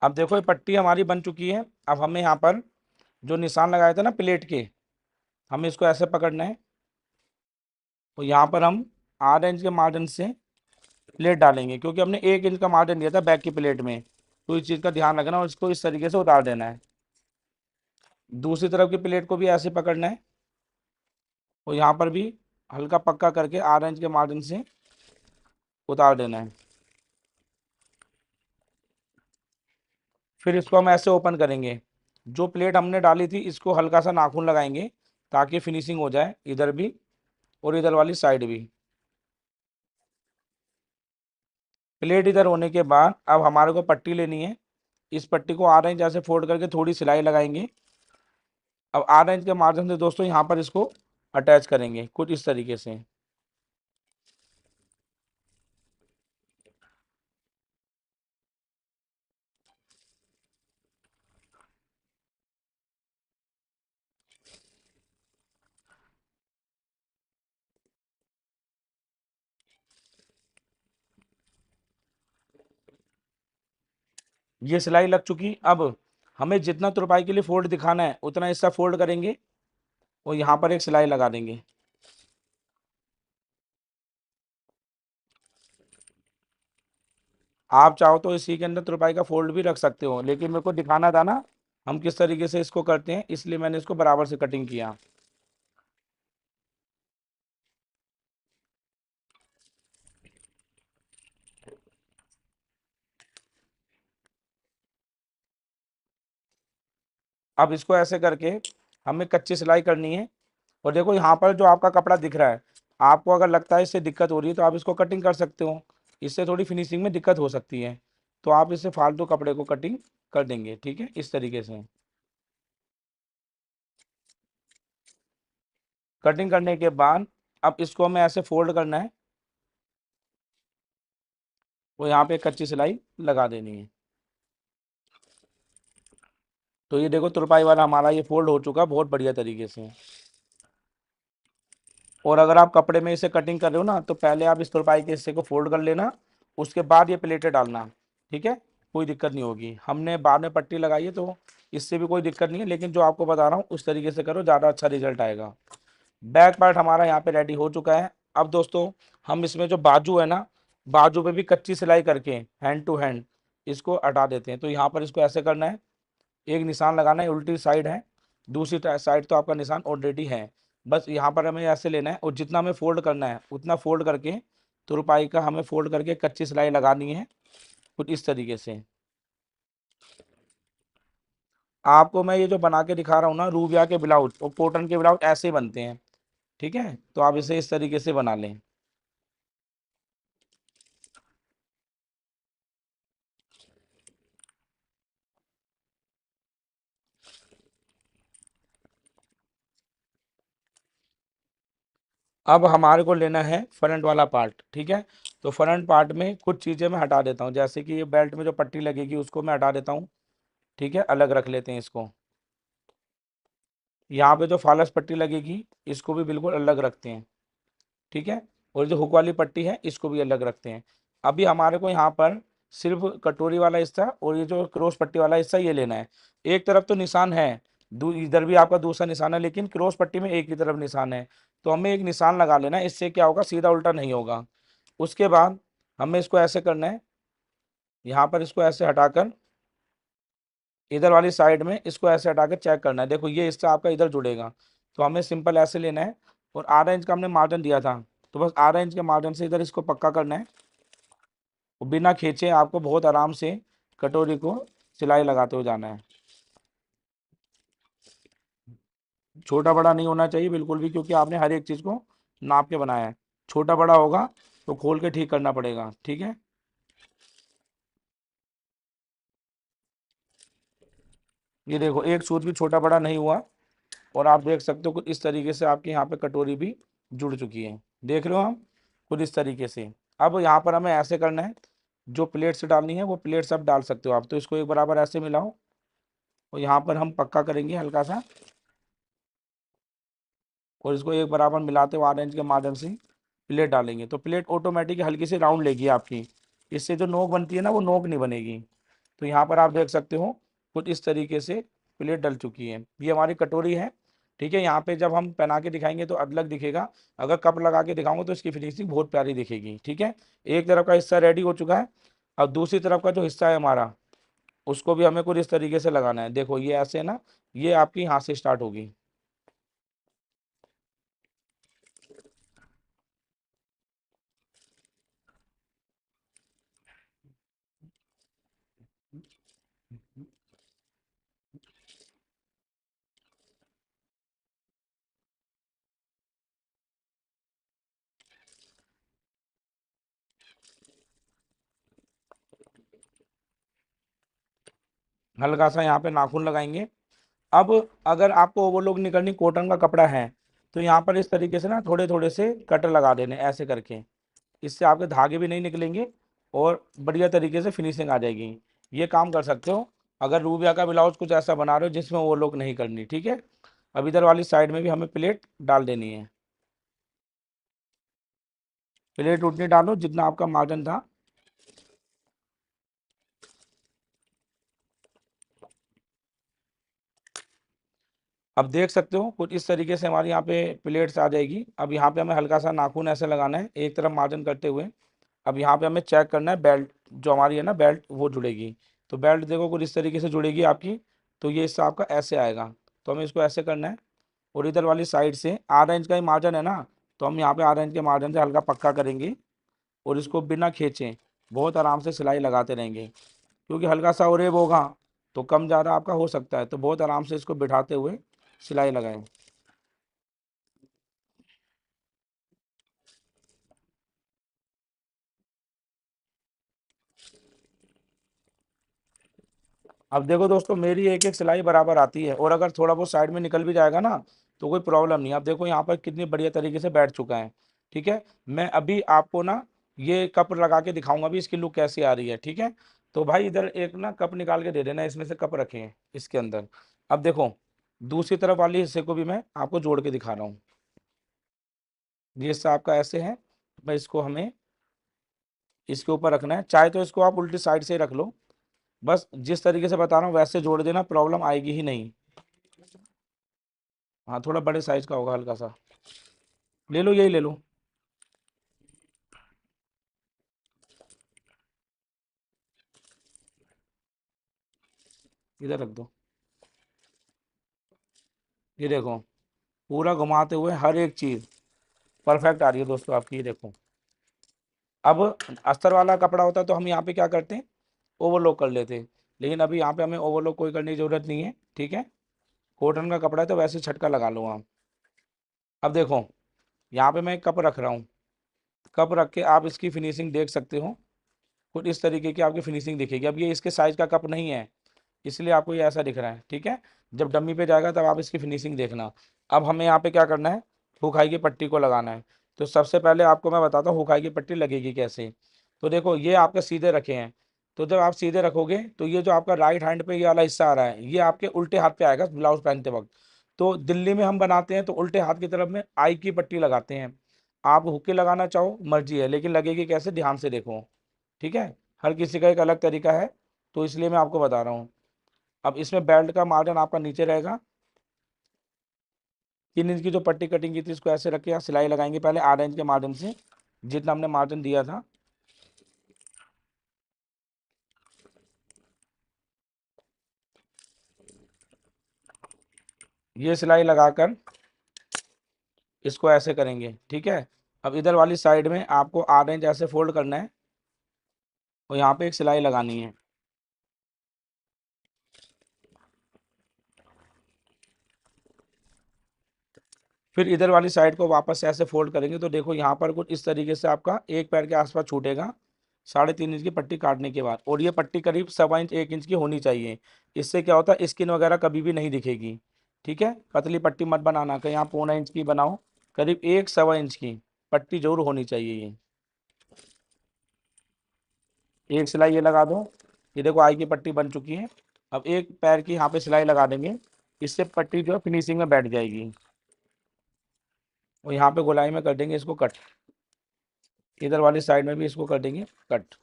अब देखो ये पट्टी हमारी बन चुकी है। अब हमें यहाँ पर जो निशान लगाए थे ना प्लेट के, हमें इसको ऐसे पकड़ना है और यहाँ पर हम 8 इंच के मार्जिन से प्लेट डालेंगे, क्योंकि हमने 1 इंच का मार्जिन दिया था बैक की प्लेट में। तो इस चीज़ का ध्यान रखना और इसको इस तरीके से उतार देना है। दूसरी तरफ की प्लेट को भी ऐसे पकड़ना है और यहाँ पर भी हल्का पक्का करके 8 इंच के मार्जिन से उतार देना है। फिर इसको हम ऐसे ओपन करेंगे। जो प्लेट हमने डाली थी इसको हल्का सा नाखून लगाएंगे ताकि फिनिशिंग हो जाए इधर भी और इधर वाली साइड भी। प्लेट इधर होने के बाद अब हमारे को पट्टी लेनी है। इस पट्टी को 8 इंच ऐसे फोल्ड करके थोड़ी सिलाई लगाएंगे। अब 8 इंच के मार्जिन से दोस्तों यहाँ पर इसको अटैच करेंगे कुछ इस तरीके से। ये सिलाई लग चुकी। अब हमें जितना तुरपाई के लिए फोल्ड दिखाना है उतना हिस्सा फोल्ड करेंगे और यहाँ पर एक सिलाई लगा देंगे। आप चाहो तो इसी के अंदर तुरपाई का फोल्ड भी रख सकते हो, लेकिन मेरे को दिखाना था ना हम किस तरीके से इसको करते हैं, इसलिए मैंने इसको बराबर से कटिंग किया। अब इसको ऐसे करके हमें कच्ची सिलाई करनी है। और देखो यहाँ पर जो आपका कपड़ा दिख रहा है, आपको अगर लगता है इससे दिक्कत हो रही है तो आप इसको कटिंग कर सकते हो। इससे थोड़ी फिनिशिंग में दिक्कत हो सकती है, तो आप इससे फालतू कपड़े को कटिंग कर देंगे, ठीक है, इस तरीके से। कटिंग करने के बाद अब इसको हमें ऐसे फोल्ड करना है और यहाँ पे एक कच्ची सिलाई लगा देनी है। तो ये देखो तुरपाई वाला हमारा ये फोल्ड हो चुका है बहुत बढ़िया तरीके से। और अगर आप कपड़े में इसे कटिंग कर रहे हो ना, तो पहले आप इस तुरपाई के हिस्से को फोल्ड कर लेना, उसके बाद ये प्लेटें डालना, ठीक है। कोई दिक्कत नहीं होगी, हमने बाद में पट्टी लगाई है तो इससे भी कोई दिक्कत नहीं है, लेकिन जो आपको बता रहा हूँ उस तरीके से करो, ज़्यादा अच्छा रिजल्ट आएगा। बैक पार्ट हमारा यहाँ पे रेडी हो चुका है। अब दोस्तों हम इसमें जो बाजू है ना, बाजू पे भी कच्ची सिलाई करके हैंड टू हैंड इसको हटा देते हैं। तो यहाँ पर इसको ऐसे करना है, एक निशान लगाना है, उल्टी साइड है, दूसरी साइड तो आपका निशान ऑलरेडी है। बस यहाँ पर हमें ऐसे लेना है और जितना हमें फोल्ड करना है उतना फोल्ड करके तुरपाई का हमें फोल्ड करके कच्ची सिलाई लगानी है कुछ इस तरीके से। आपको मैं ये जो बना के दिखा रहा हूँ ना, रूबिया के ब्लाउज और कॉटन के ब्लाउज ऐसे ही बनते हैं, ठीक है। तो आप इसे इस तरीके से बना लें। अब हमारे को लेना है फ्रंट वाला पार्ट, ठीक है। तो फ्रंट पार्ट में कुछ चीज़ें मैं हटा देता हूँ, जैसे कि ये बेल्ट में जो पट्टी लगेगी उसको मैं हटा देता हूँ, ठीक है, अलग रख लेते हैं इसको। यहाँ पे जो फालस पट्टी लगेगी इसको भी बिल्कुल अलग रखते हैं, ठीक है। और जो हुक वाली पट्टी है इसको भी अलग रखते हैं। अभी हमारे को यहाँ पर सिर्फ कटोरी वाला हिस्सा और ये जो क्रॉस पट्टी वाला हिस्सा ये लेना है। एक तरफ तो निशान है, इधर भी आपका दूसरा निशान है, लेकिन क्रॉस पट्टी में एक ही तरफ निशान है। तो हमें एक निशान लगा लेना है, इससे क्या होगा, सीधा उल्टा नहीं होगा। उसके बाद हमें इसको ऐसे करना है, यहाँ पर इसको ऐसे हटाकर इधर वाली साइड में इसको ऐसे हटाकर चेक करना है। देखो ये हिस्सा आपका इधर जुड़ेगा, तो हमें सिंपल ऐसे लेना है। और 8 इंच का हमने मार्जिन दिया था, तो बस 8 इंच के मार्जिन से इधर इसको पक्का करना है। और बिना खींचे आपको बहुत आराम से कटोरी को सिलाई लगाते हुए जाना है। छोटा बड़ा नहीं होना चाहिए बिल्कुल भी, क्योंकि आपने हर एक चीज़ को नाप के बनाया है। छोटा बड़ा होगा तो खोल के ठीक करना पड़ेगा, ठीक है। ये देखो एक सूत भी छोटा बड़ा नहीं हुआ, और आप देख सकते हो कुछ इस तरीके से आपके यहाँ पे कटोरी भी जुड़ चुकी है, देख रहे हो हम, कुछ इस तरीके से। अब यहाँ पर हमें ऐसे करना है, जो प्लेट्स डालनी है वो प्लेट्स आप डाल सकते हो आप, तो इसको एक बराबर ऐसे मिलाओ और यहाँ पर हम पक्का करेंगे हल्का सा, और इसको एक बराबर मिलाते हुए ऑरेंज के माध्यम से प्लेट डालेंगे, तो प्लेट ऑटोमेटिक हल्की सी राउंड लेगी आपकी। इससे जो नोक बनती है ना वो नोक नहीं बनेगी। तो यहाँ पर आप देख सकते हो कुछ इस तरीके से प्लेट डल चुकी है। ये हमारी कटोरी है, ठीक है। यहाँ पे जब हम पहना के दिखाएंगे तो अलग दिखेगा, अगर कप लगा के दिखाऊंगा तो इसकी फिनिशिंग बहुत प्यारी दिखेगी, ठीक है। एक तरफ का हिस्सा रेडी हो चुका है। अब दूसरी तरफ का जो हिस्सा है हमारा, उसको भी हमें कुछ इस तरीके से लगाना है। देखो ये ऐसे है ना, ये आपकी हाथ से स्टार्ट होगी। हल्का सा यहाँ पे नाखून लगाएंगे। अब अगर आपको ओवरलॉक नहीं करनी, कॉटन का कपड़ा है, तो यहाँ पर इस तरीके से ना थोड़े थोड़े से कटर लगा देने ऐसे करके। इससे आपके धागे भी नहीं निकलेंगे और बढ़िया तरीके से फिनिशिंग आ जाएगी। ये काम कर सकते हो अगर रूबिया का ब्लाउज कुछ ऐसा बना रहे हो जिसमें ओवरलॉक नहीं करनी, ठीक है। अब इधर वाली साइड में भी हमें प्लेट डाल देनी है। प्लेट उतनी डालो जितना आपका मार्जिन था। अब देख सकते हो कुछ इस तरीके से हमारी यहाँ पे प्लेट्स आ जाएगी। अब यहाँ पे हमें हल्का सा नाखून ऐसे लगाना है एक तरफ मार्जिन करते हुए। अब यहाँ पे हमें चेक करना है बेल्ट जो हमारी है ना, बेल्ट वो जुड़ेगी। तो बेल्ट देखो कुछ इस तरीके से जुड़ेगी आपकी, तो ये हिस्सा आपका ऐसे आएगा। तो हमें इसको ऐसे करना है, और इधर वाली साइड से 8 इंच का ही मार्जिन है ना, तो हम यहाँ पे 8 इंच के मार्जिन से हल्का पक्का करेंगे, और इसको बिना खींचे बहुत आराम से सिलाई लगाते रहेंगे। क्योंकि हल्का सा उरेब होगा तो कम ज़्यादा आपका हो सकता है, तो बहुत आराम से इसको बिठाते हुए सिलाई लगाएं। अब देखो दोस्तों मेरी एक एक सिलाई बराबर आती है, और अगर थोड़ा बहुत साइड में निकल भी जाएगा ना तो कोई प्रॉब्लम नहीं। अब देखो यहाँ पर कितनी बढ़िया तरीके से बैठ चुका है, ठीक है। मैं अभी आपको ना ये कप लगा के दिखाऊंगा भी इसकी लुक कैसी आ रही है, ठीक है। तो भाई इधर एक ना कप निकाल के दे देना, इसमें से कप रखे हैं इसके अंदर। अब देखो दूसरी तरफ वाले हिस्से को भी मैं आपको जोड़ के दिखा रहा हूँ। ये हिस्सा आपका ऐसे है, मैं इसको हमें इसके ऊपर रखना है। चाहे तो इसको आप उल्टी साइड से ही रख लो, बस जिस तरीके से बता रहा हूँ वैसे जोड़ देना, प्रॉब्लम आएगी ही नहीं। हाँ थोड़ा बड़े साइज का होगा हल्का सा, ले लो यही ले लो। इधर रख दो। ये देखो पूरा घुमाते हुए हर एक चीज परफेक्ट आ रही है दोस्तों आपकी, ये देखो। अब अस्तर वाला कपड़ा होता तो हम यहाँ पे क्या करते हैं, ओवरलॉक कर लेते, लेकिन अभी यहाँ पे हमें ओवरलॉक कोई करने की जरूरत नहीं है, ठीक है। कॉटन का कपड़ा है तो वैसे छटका लगा लो आप। अब देखो यहाँ पे मैं एक कप रख रहा हूँ, कप रख के आप इसकी फिनिशिंग देख सकते हो। कुछ इस तरीके की आपकी फिनिशिंग दिखेगी। अब ये इसके साइज का कप नहीं है, इसलिए आपको ये ऐसा दिख रहा है, ठीक है। जब डमी पे जाएगा तब आप इसकी फिनिशिंग देखना। अब हमें यहाँ पे क्या करना है, हुकाई की पट्टी को लगाना है। तो सबसे पहले आपको मैं बताता हूँ हुकाई की पट्टी लगेगी कैसे। तो देखो ये आपके सीधे रखे हैं, तो जब आप सीधे रखोगे तो ये जो आपका राइट हैंड पे ये वाला हिस्सा आ रहा है ये आपके उल्टे हाथ पे आएगा ब्लाउज पहनते वक्त। तो दिल्ली में हम बनाते हैं तो उल्टे हाथ की तरफ में आई की पट्टी लगाते हैं। आप हुक्के लगाना चाहो मर्जी है, लेकिन लगेगी कैसे ध्यान से देखो। ठीक है, हर किसी का एक अलग तरीका है, तो इसलिए मैं आपको बता रहा हूँ। अब इसमें बेल्ट का मार्जिन आपका नीचे रहेगा। 3 इंच की जो पट्टी कटिंग की थी इसको ऐसे रख के यहाँ सिलाई लगाएंगे पहले 8 इंच के मार्जिन से, जितना हमने मार्जिन दिया था। ये सिलाई लगाकर इसको ऐसे करेंगे, ठीक है। अब इधर वाली साइड में आपको 8 इंच ऐसे फोल्ड करना है और यहाँ पे एक सिलाई लगानी है। फिर इधर वाली साइड को वापस से ऐसे फोल्ड करेंगे तो देखो यहाँ पर कुछ इस तरीके से आपका एक पैर के आसपास छूटेगा 3.5 इंच की पट्टी काटने के बाद। और ये पट्टी करीब 1.25 इंच 1 इंच की होनी चाहिए। इससे क्या होता है स्किन वगैरह कभी भी नहीं दिखेगी। ठीक है, पतली पट्टी मत बनाना, कहीं यहाँ 1.25 इंच की बनाओ, करीब 1 1/4 इंच की पट्टी जरूर होनी चाहिए ये। एक सिलाई ये लगा दो। ये देखो आई की पट्टी बन चुकी है। अब एक पैर की यहाँ पे सिलाई लगा देंगे, इससे पट्टी जो है फिनिशिंग में बैठ जाएगी। और यहाँ पे गोलाई में कर देंगे इसको कट, इधर वाली साइड में भी इसको कर देंगे कट।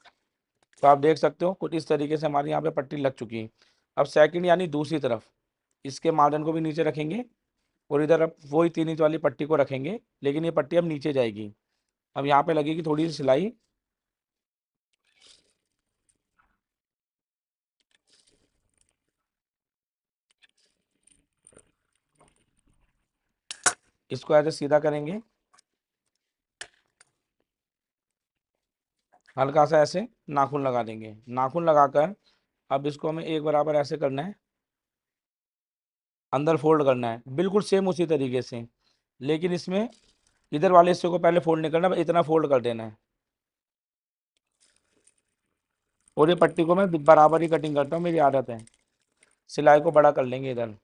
तो आप देख सकते हो कुछ इस तरीके से हमारी यहाँ पे पट्टी लग चुकी है। अब सेकंड यानी दूसरी तरफ इसके मार्जिन को भी नीचे रखेंगे और इधर अब वही 3 इंच वाली पट्टी को रखेंगे, लेकिन ये पट्टी अब नीचे जाएगी। अब यहाँ पे लगेगी थोड़ी सी सिलाई। इसको ऐसे सीधा करेंगे, हल्का सा ऐसे नाखून लगा देंगे। नाखून लगाकर अब इसको हमें एक बराबर ऐसे करना है, अंदर फोल्ड करना है बिल्कुल सेम उसी तरीके से। लेकिन इसमें इधर वाले हिस्से को पहले फोल्ड नहीं करना, बस इतना फोल्ड कर देना है। और ये पट्टी को मैं बराबर ही कटिंग करता हूँ, मेरी आदत है। सिलाई को बड़ा कर लेंगे इधर।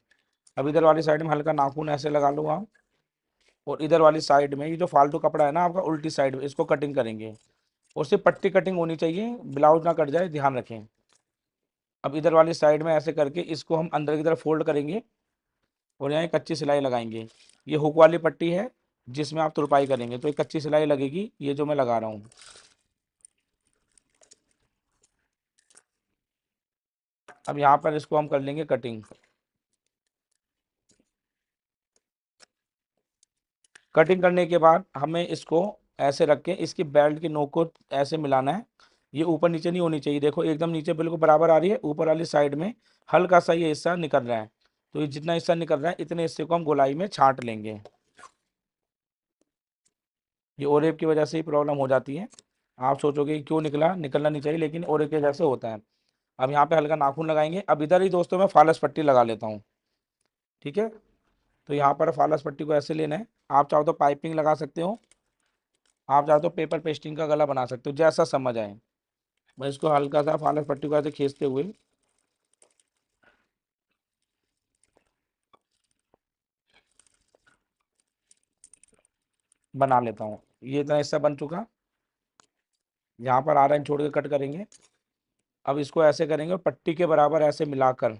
अब इधर वाली साइड में हल्का नाखून ऐसे लगा लूँगा आप। और इधर वाली साइड में ये जो फालतू कपड़ा है ना आपका उल्टी साइड में, इसको कटिंग करेंगे। और सिर्फ पट्टी कटिंग होनी चाहिए, ब्लाउज ना कट जाए, ध्यान रखें। अब इधर वाली साइड में ऐसे करके इसको हम अंदर की तरफ फोल्ड करेंगे और यहाँ एक कच्ची सिलाई लगाएंगे। ये हुक वाली पट्टी है जिसमें आप तुरपाई करेंगे, तो एक कच्ची सिलाई लगेगी, ये जो मैं लगा रहा हूँ। अब यहाँ पर इसको हम कर लेंगे कटिंग। कटिंग करने के बाद हमें इसको ऐसे रख के इसकी बेल्ट की नोक को ऐसे मिलाना है। ये ऊपर नीचे नहीं होनी चाहिए, देखो एकदम नीचे बिल्कुल बराबर आ रही है। ऊपर वाली साइड में हल्का सा ये हिस्सा निकल रहा है, तो ये जितना हिस्सा निकल रहा है इतने हिस्से को हम गोलाई में छांट लेंगे। ये ओरेप की वजह से ही प्रॉब्लम हो जाती है। आप सोचोगे कि क्यों निकला, निकलना नहीं चाहिए, लेकिन ओरेप की वजह से होता है। अब यहाँ पे हल्का नाखून लगाएंगे। अब इधर ही दोस्तों मैं फालस पट्टी लगा लेता हूँ। ठीक है, तो यहाँ पर फालस पट्टी को ऐसे लेना है। आप चाहो तो पाइपिंग लगा सकते हो, आप चाहो तो पेपर पेस्टिंग का गला बना सकते हो, जैसा समझ आए। मैं इसको हल्का सा फालस पट्टी को ऐसे खींचते हुए बना लेता हूँ। ये इतना हिस्सा बन चुका। यहाँ पर आयरन छोड़ के कट करेंगे। अब इसको ऐसे करेंगे और पट्टी के बराबर ऐसे मिलाकर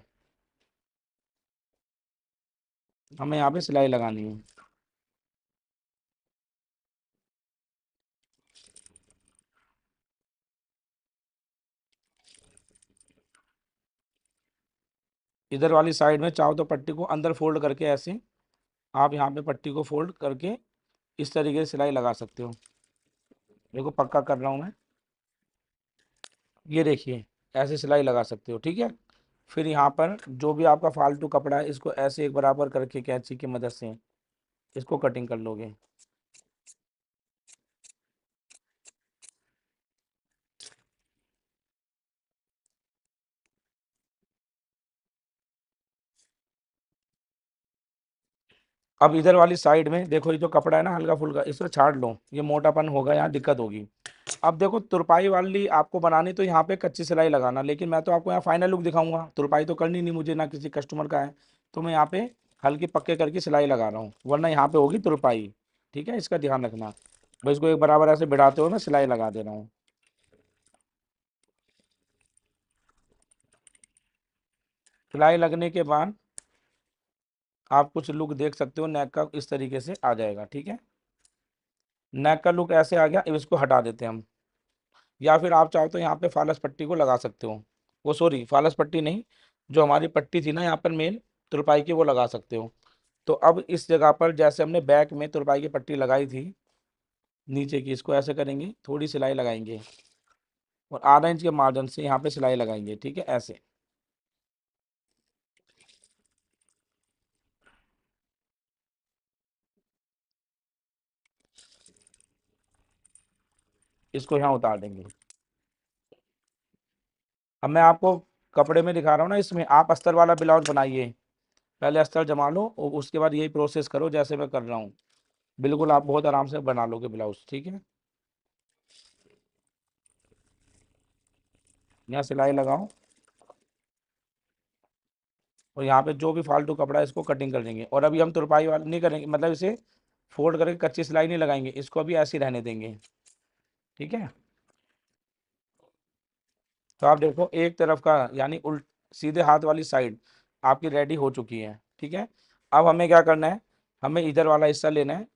हमें यहाँ पे सिलाई लगानी है। इधर वाली साइड में चाहो तो पट्टी को अंदर फोल्ड करके ऐसे आप यहाँ पे पट्टी को फोल्ड करके इस तरीके से सिलाई लगा सकते हो। देखो पक्का कर रहा हूँ मैं, ये देखिए ऐसे सिलाई लगा सकते हो। ठीक है, फिर यहाँ पर जो भी आपका फालतू कपड़ा है इसको ऐसे एक बराबर करके कैंची की मदद से इसको कटिंग कर लोगे। अब इधर वाली साइड में देखो ये जो कपड़ा है ना हल्का फुल्का, इसको छाड़ लो, ये मोटापन होगा, यहाँ दिक्कत होगी। अब देखो तुरपाई वाली आपको बनानी तो यहाँ पे कच्ची सिलाई लगाना, लेकिन मैं तो आपको यहाँ फाइनल लुक दिखाऊंगा, तुरपाई तो करनी नहीं मुझे, ना किसी कस्टमर का है। तो मैं यहाँ पे हल्की पक्के करके सिलाई लगा रहा हूँ, वरना यहाँ पे होगी तुरपाई। ठीक है, इसका ध्यान रखना। बस इसको एक बराबर ऐसे बिठाते हुए मैं सिलाई लगा दे रहा हूँ। सिलाई लगने के बाद आप कुछ लुक देख सकते हो, नेक का इस तरीके से आ जाएगा। ठीक है, नेक का लुक ऐसे आ गया। अब इसको हटा देते हैं हम, या फिर आप चाहो तो यहाँ पे फालस पट्टी को लगा सकते हो। वो सॉरी, फालस पट्टी नहीं, जो हमारी पट्टी थी ना यहाँ पर मेन तुरपाई की, वो लगा सकते हो। तो अब इस जगह पर जैसे हमने बैक में तुरपाई की पट्टी लगाई थी नीचे की, इसको ऐसे करेंगे, थोड़ी सिलाई लगाएंगे और आधा इंच के मार्जिन से यहाँ पे सिलाई लगाएंगे। ठीक है, ऐसे। इसको यहाँ उतार देंगे। अब मैं आपको कपड़े में दिखा रहा हूँ ना, इसमें आप अस्तर वाला ब्लाउज बनाइए। पहले अस्तर जमा लो और उसके बाद यही प्रोसेस करो जैसे मैं कर रहा हूँ। बिल्कुल आप बहुत आराम से बना लोगे ब्लाउज। ठीक है, यहाँ सिलाई लगाओ और यहाँ पे जो भी फालतू कपड़ा है इसको कटिंग कर देंगे। और अभी हम तुरपाई वाला नहीं करेंगे, मतलब इसे फोल्ड करके कच्ची सिलाई नहीं लगाएंगे, इसको अभी ऐसे ही रहने देंगे। ठीक है, तो आप देखो एक तरफ का यानी उल्ट सीधे हाथ वाली साइड आपकी रेडी हो चुकी है। ठीक है, अब हमें क्या करना है, हमें इधर वाला हिस्सा लेना है,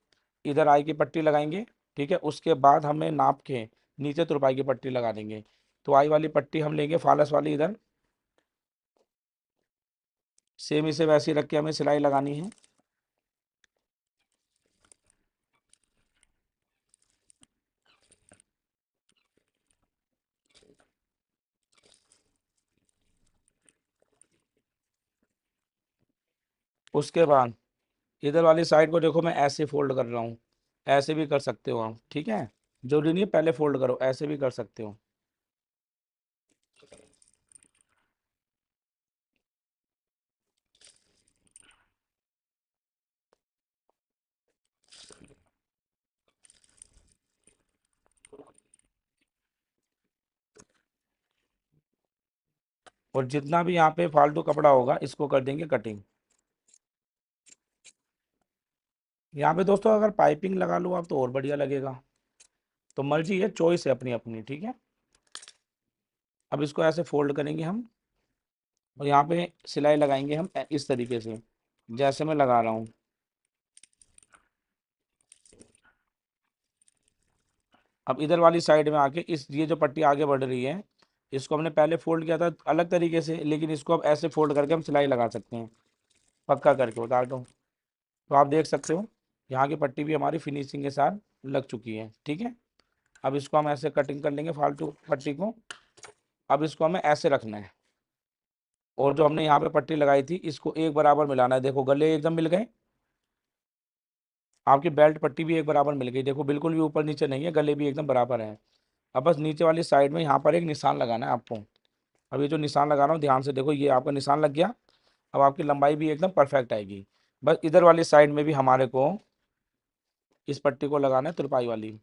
इधर आई की पट्टी लगाएंगे। ठीक है, उसके बाद हमें नाप के नीचे तुरपाई की पट्टी लगा देंगे। तो आई वाली पट्टी हम लेंगे फालस वाली इधर, सेम इसे वैसे ही रख के हमें सिलाई लगानी है। उसके बाद इधर वाली साइड को देखो, मैं ऐसे फोल्ड कर रहा हूँ, ऐसे भी कर सकते हो आप। ठीक है, जरूरी नहीं है पहले फोल्ड करो, ऐसे भी कर सकते हो। और जितना भी यहाँ पे फालतू कपड़ा होगा इसको कर देंगे कटिंग। यहाँ पे दोस्तों अगर पाइपिंग लगा लो आप तो और बढ़िया लगेगा, तो मर्जी है, चॉइस है अपनी अपनी। ठीक है, अब इसको ऐसे फोल्ड करेंगे हम और यहाँ पे सिलाई लगाएंगे हम इस तरीके से जैसे मैं लगा रहा हूँ। अब इधर वाली साइड में आके इस ये जो पट्टी आगे बढ़ रही है, इसको हमने पहले फोल्ड किया था अलग तरीके से, लेकिन इसको अब ऐसे फोल्ड करके हम सिलाई लगा सकते हैं। पक्का करके उतार दो, तो आप देख सकते हो यहाँ की पट्टी भी हमारी फिनिशिंग के साथ लग चुकी है। ठीक है, अब इसको हम ऐसे कटिंग कर लेंगे फालतू पट्टी को। अब इसको हमें ऐसे रखना है और जो हमने यहाँ पे पट्टी लगाई थी इसको एक बराबर मिलाना है। देखो गले एकदम मिल गए, आपकी बेल्ट पट्टी भी एक बराबर मिल गई। देखो बिल्कुल भी ऊपर नीचे नहीं है, गले भी एकदम बराबर है। अब बस नीचे वाली साइड में यहाँ पर एक निशान लगाना है आपको। अब ये जो निशान लगा रहा हूँ ध्यान से देखो, ये आपका निशान लग गया। अब आपकी लंबाई भी एकदम परफेक्ट आएगी। बस इधर वाली साइड में भी हमारे को इस पट्टी को लगाना है तुरपाई वाली।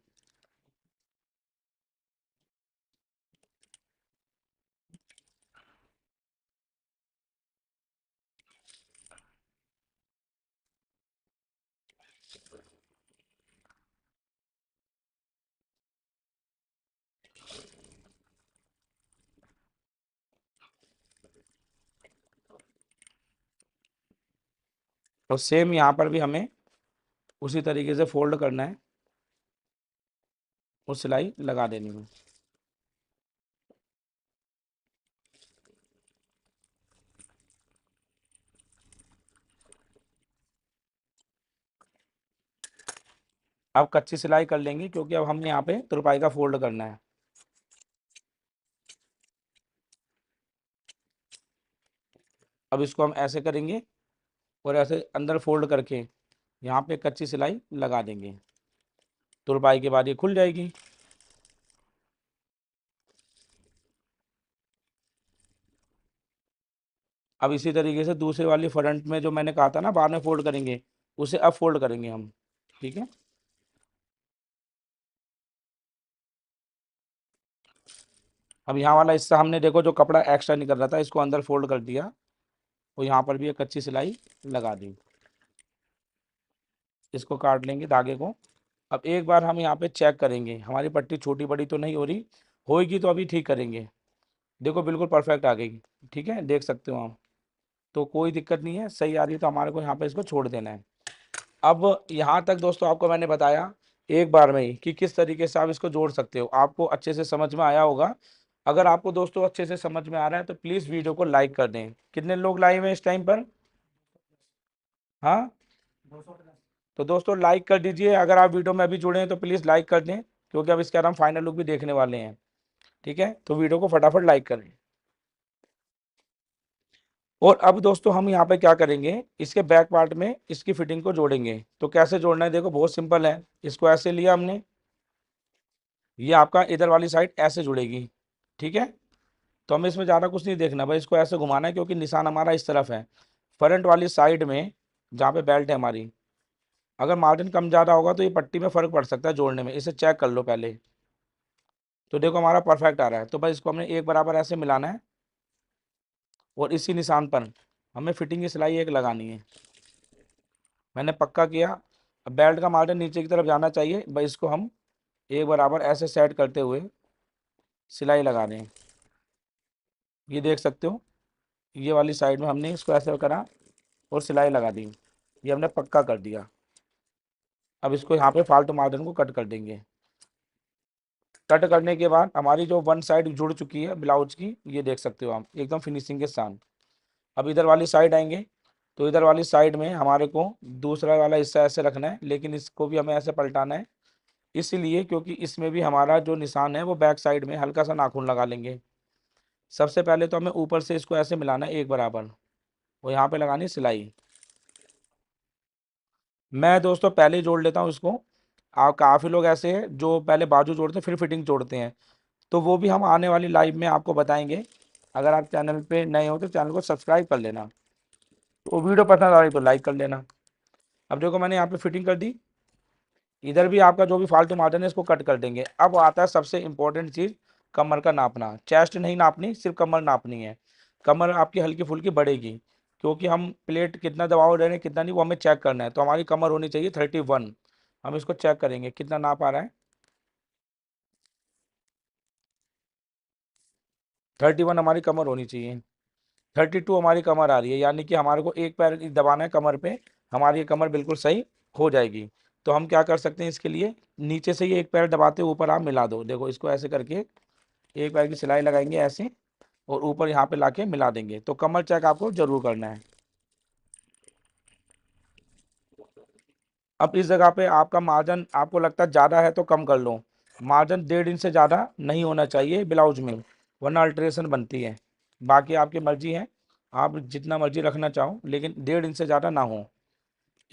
और सेम यहाँ पर भी हमें उसी तरीके से फोल्ड करना है और सिलाई लगा देनी है। अब कच्ची सिलाई कर लेंगे क्योंकि अब हमने यहाँ पे तुरपाई का फोल्ड करना है। अब इसको हम ऐसे करेंगे और ऐसे अंदर फोल्ड करके यहाँ पे कच्ची सिलाई लगा देंगे। तुरपाई के बाद ये खुल जाएगी। अब इसी तरीके से दूसरे वाली फ्रंट में जो मैंने कहा था ना बाद में फोल्ड करेंगे, उसे अब फोल्ड करेंगे हम। ठीक है, अब यहाँ वाला हिस्सा हमने देखो जो कपड़ा एक्स्ट्रा निकल रहा था इसको अंदर फोल्ड कर दिया और यहाँ पर भी एक कच्ची सिलाई लगा दी। इसको काट लेंगे धागे को। अब एक बार हम यहाँ पे चेक करेंगे हमारी पट्टी छोटी बड़ी तो नहीं हो रही, होएगी तो अभी ठीक करेंगे। देखो बिल्कुल परफेक्ट आ गई, ठीक है, देख सकते हो आप। तो कोई दिक्कत नहीं है, सही आ रही है, तो हमारे को यहाँ पे इसको छोड़ देना है। अब यहाँ तक दोस्तों आपको मैंने बताया एक बार में ही कि किस तरीके से आप इसको जोड़ सकते हो, आपको अच्छे से समझ में आया होगा। अगर आपको दोस्तों अच्छे से समझ में आ रहा है तो प्लीज़ वीडियो को लाइक कर दें। कितने लोग लाइव हैं इस टाइम पर? हाँ, तो दोस्तों लाइक कर दीजिए। अगर आप वीडियो में अभी जुड़े हैं तो प्लीज़ लाइक कर दें, क्योंकि अब इसके बाद हम फाइनल लुक भी देखने वाले हैं। ठीक है, तो वीडियो को फटाफट लाइक करें। और अब दोस्तों हम यहाँ पे क्या करेंगे, इसके बैक पार्ट में इसकी फिटिंग को जोड़ेंगे। तो कैसे जोड़ना है, देखो बहुत सिंपल है। इसको ऐसे लिया हमने, ये आपका इधर वाली साइड ऐसे जुड़ेगी, ठीक है। तो हमें इसमें ज़्यादा कुछ नहीं देखना भाई, इसको ऐसे घुमाना है क्योंकि निशान हमारा इस तरफ है। फ्रंट वाली साइड में जहाँ पे बेल्ट है हमारी, अगर मार्जिन कम ज़्यादा होगा तो ये पट्टी में फ़र्क पड़ सकता है जोड़ने में, इसे चेक कर लो पहले। तो देखो हमारा परफेक्ट आ रहा है, तो बस इसको हमने एक बराबर ऐसे मिलाना है और इसी निशान पर हमें फिटिंग की सिलाई एक लगानी है। मैंने पक्का किया। अब बेल्ट का मार्जिन नीचे की तरफ जाना चाहिए, बस इसको हम एक बराबर ऐसे सेट करते हुए सिलाई लगा दें। ये देख सकते हो, ये वाली साइड में हमने इसको ऐसे करा और सिलाई लगा दी। ये हमने पक्का कर दिया। अब इसको यहाँ पे फालतू मार्जिन को कट कर देंगे। कट करने के बाद हमारी जो वन साइड जुड़ चुकी है ब्लाउज की, ये देख सकते हो आप एकदम फिनिशिंग के साथ। अब इधर वाली साइड आएंगे, तो इधर वाली साइड में हमारे को दूसरा वाला हिस्सा ऐसे रखना है, लेकिन इसको भी हमें ऐसे पलटाना है, इसलिए क्योंकि इसमें भी हमारा जो निशान है वो बैक साइड में हल्का सा नाखून लगा लेंगे। सबसे पहले तो हमें ऊपर से इसको ऐसे मिलाना है एक बराबर, और यहाँ पे लगानी है सिलाई। मैं दोस्तों पहले ही जोड़ लेता हूँ इसको। काफ़ी लोग ऐसे हैं जो पहले बाजू जोड़ते हैं फिर फिटिंग जोड़ते हैं, तो वो भी हम आने वाली लाइव में आपको बताएंगे। अगर आप चैनल पे नए हो तो चैनल को सब्सक्राइब कर लेना, तो वीडियो पसंद आ रही तो लाइक कर लेना। अब देखो मैंने यहाँ पे फिटिंग कर दी। इधर भी आपका जो भी फालतू मार्जिन है इसको कट कर देंगे। अब आता है सबसे इंपॉर्टेंट चीज़, कमर का नापना। चेस्ट नहीं नापनी, सिर्फ कमर नापनी है। कमर आपकी हल्की फुल्की बढ़ेगी, क्योंकि हम प्लेट कितना दबाव दे रहे हैं कितना नहीं वो हमें चेक करना है। तो हमारी कमर होनी चाहिए 31। हम इसको चेक करेंगे कितना नाप आ रहा है। 31 हमारी कमर होनी चाहिए। 32 हमारी कमर आ रही है, यानी कि हमारे को एक पैर दबाना है कमर पे, हमारी ये कमर बिल्कुल सही हो जाएगी। तो हम क्या कर सकते हैं इसके लिए, नीचे से ये एक पैर दबाते ऊपर आप मिला दो। देखो इसको ऐसे करके एक पैर की सिलाई लगाएंगे ऐसे, और ऊपर यहाँ पे लाके मिला देंगे। तो कमर चेक आपको जरूर करना है। अब इस जगह पे आपका मार्जिन आपको लगता है ज़्यादा है तो कम कर लो। मार्जिन 1.5 इंच से ज़्यादा नहीं होना चाहिए ब्लाउज में, वरना अल्ट्रेशन बनती है। बाकी आपकी मर्जी है, आप जितना मर्जी रखना चाहो, लेकिन 1.5 इंच से ज़्यादा ना हो।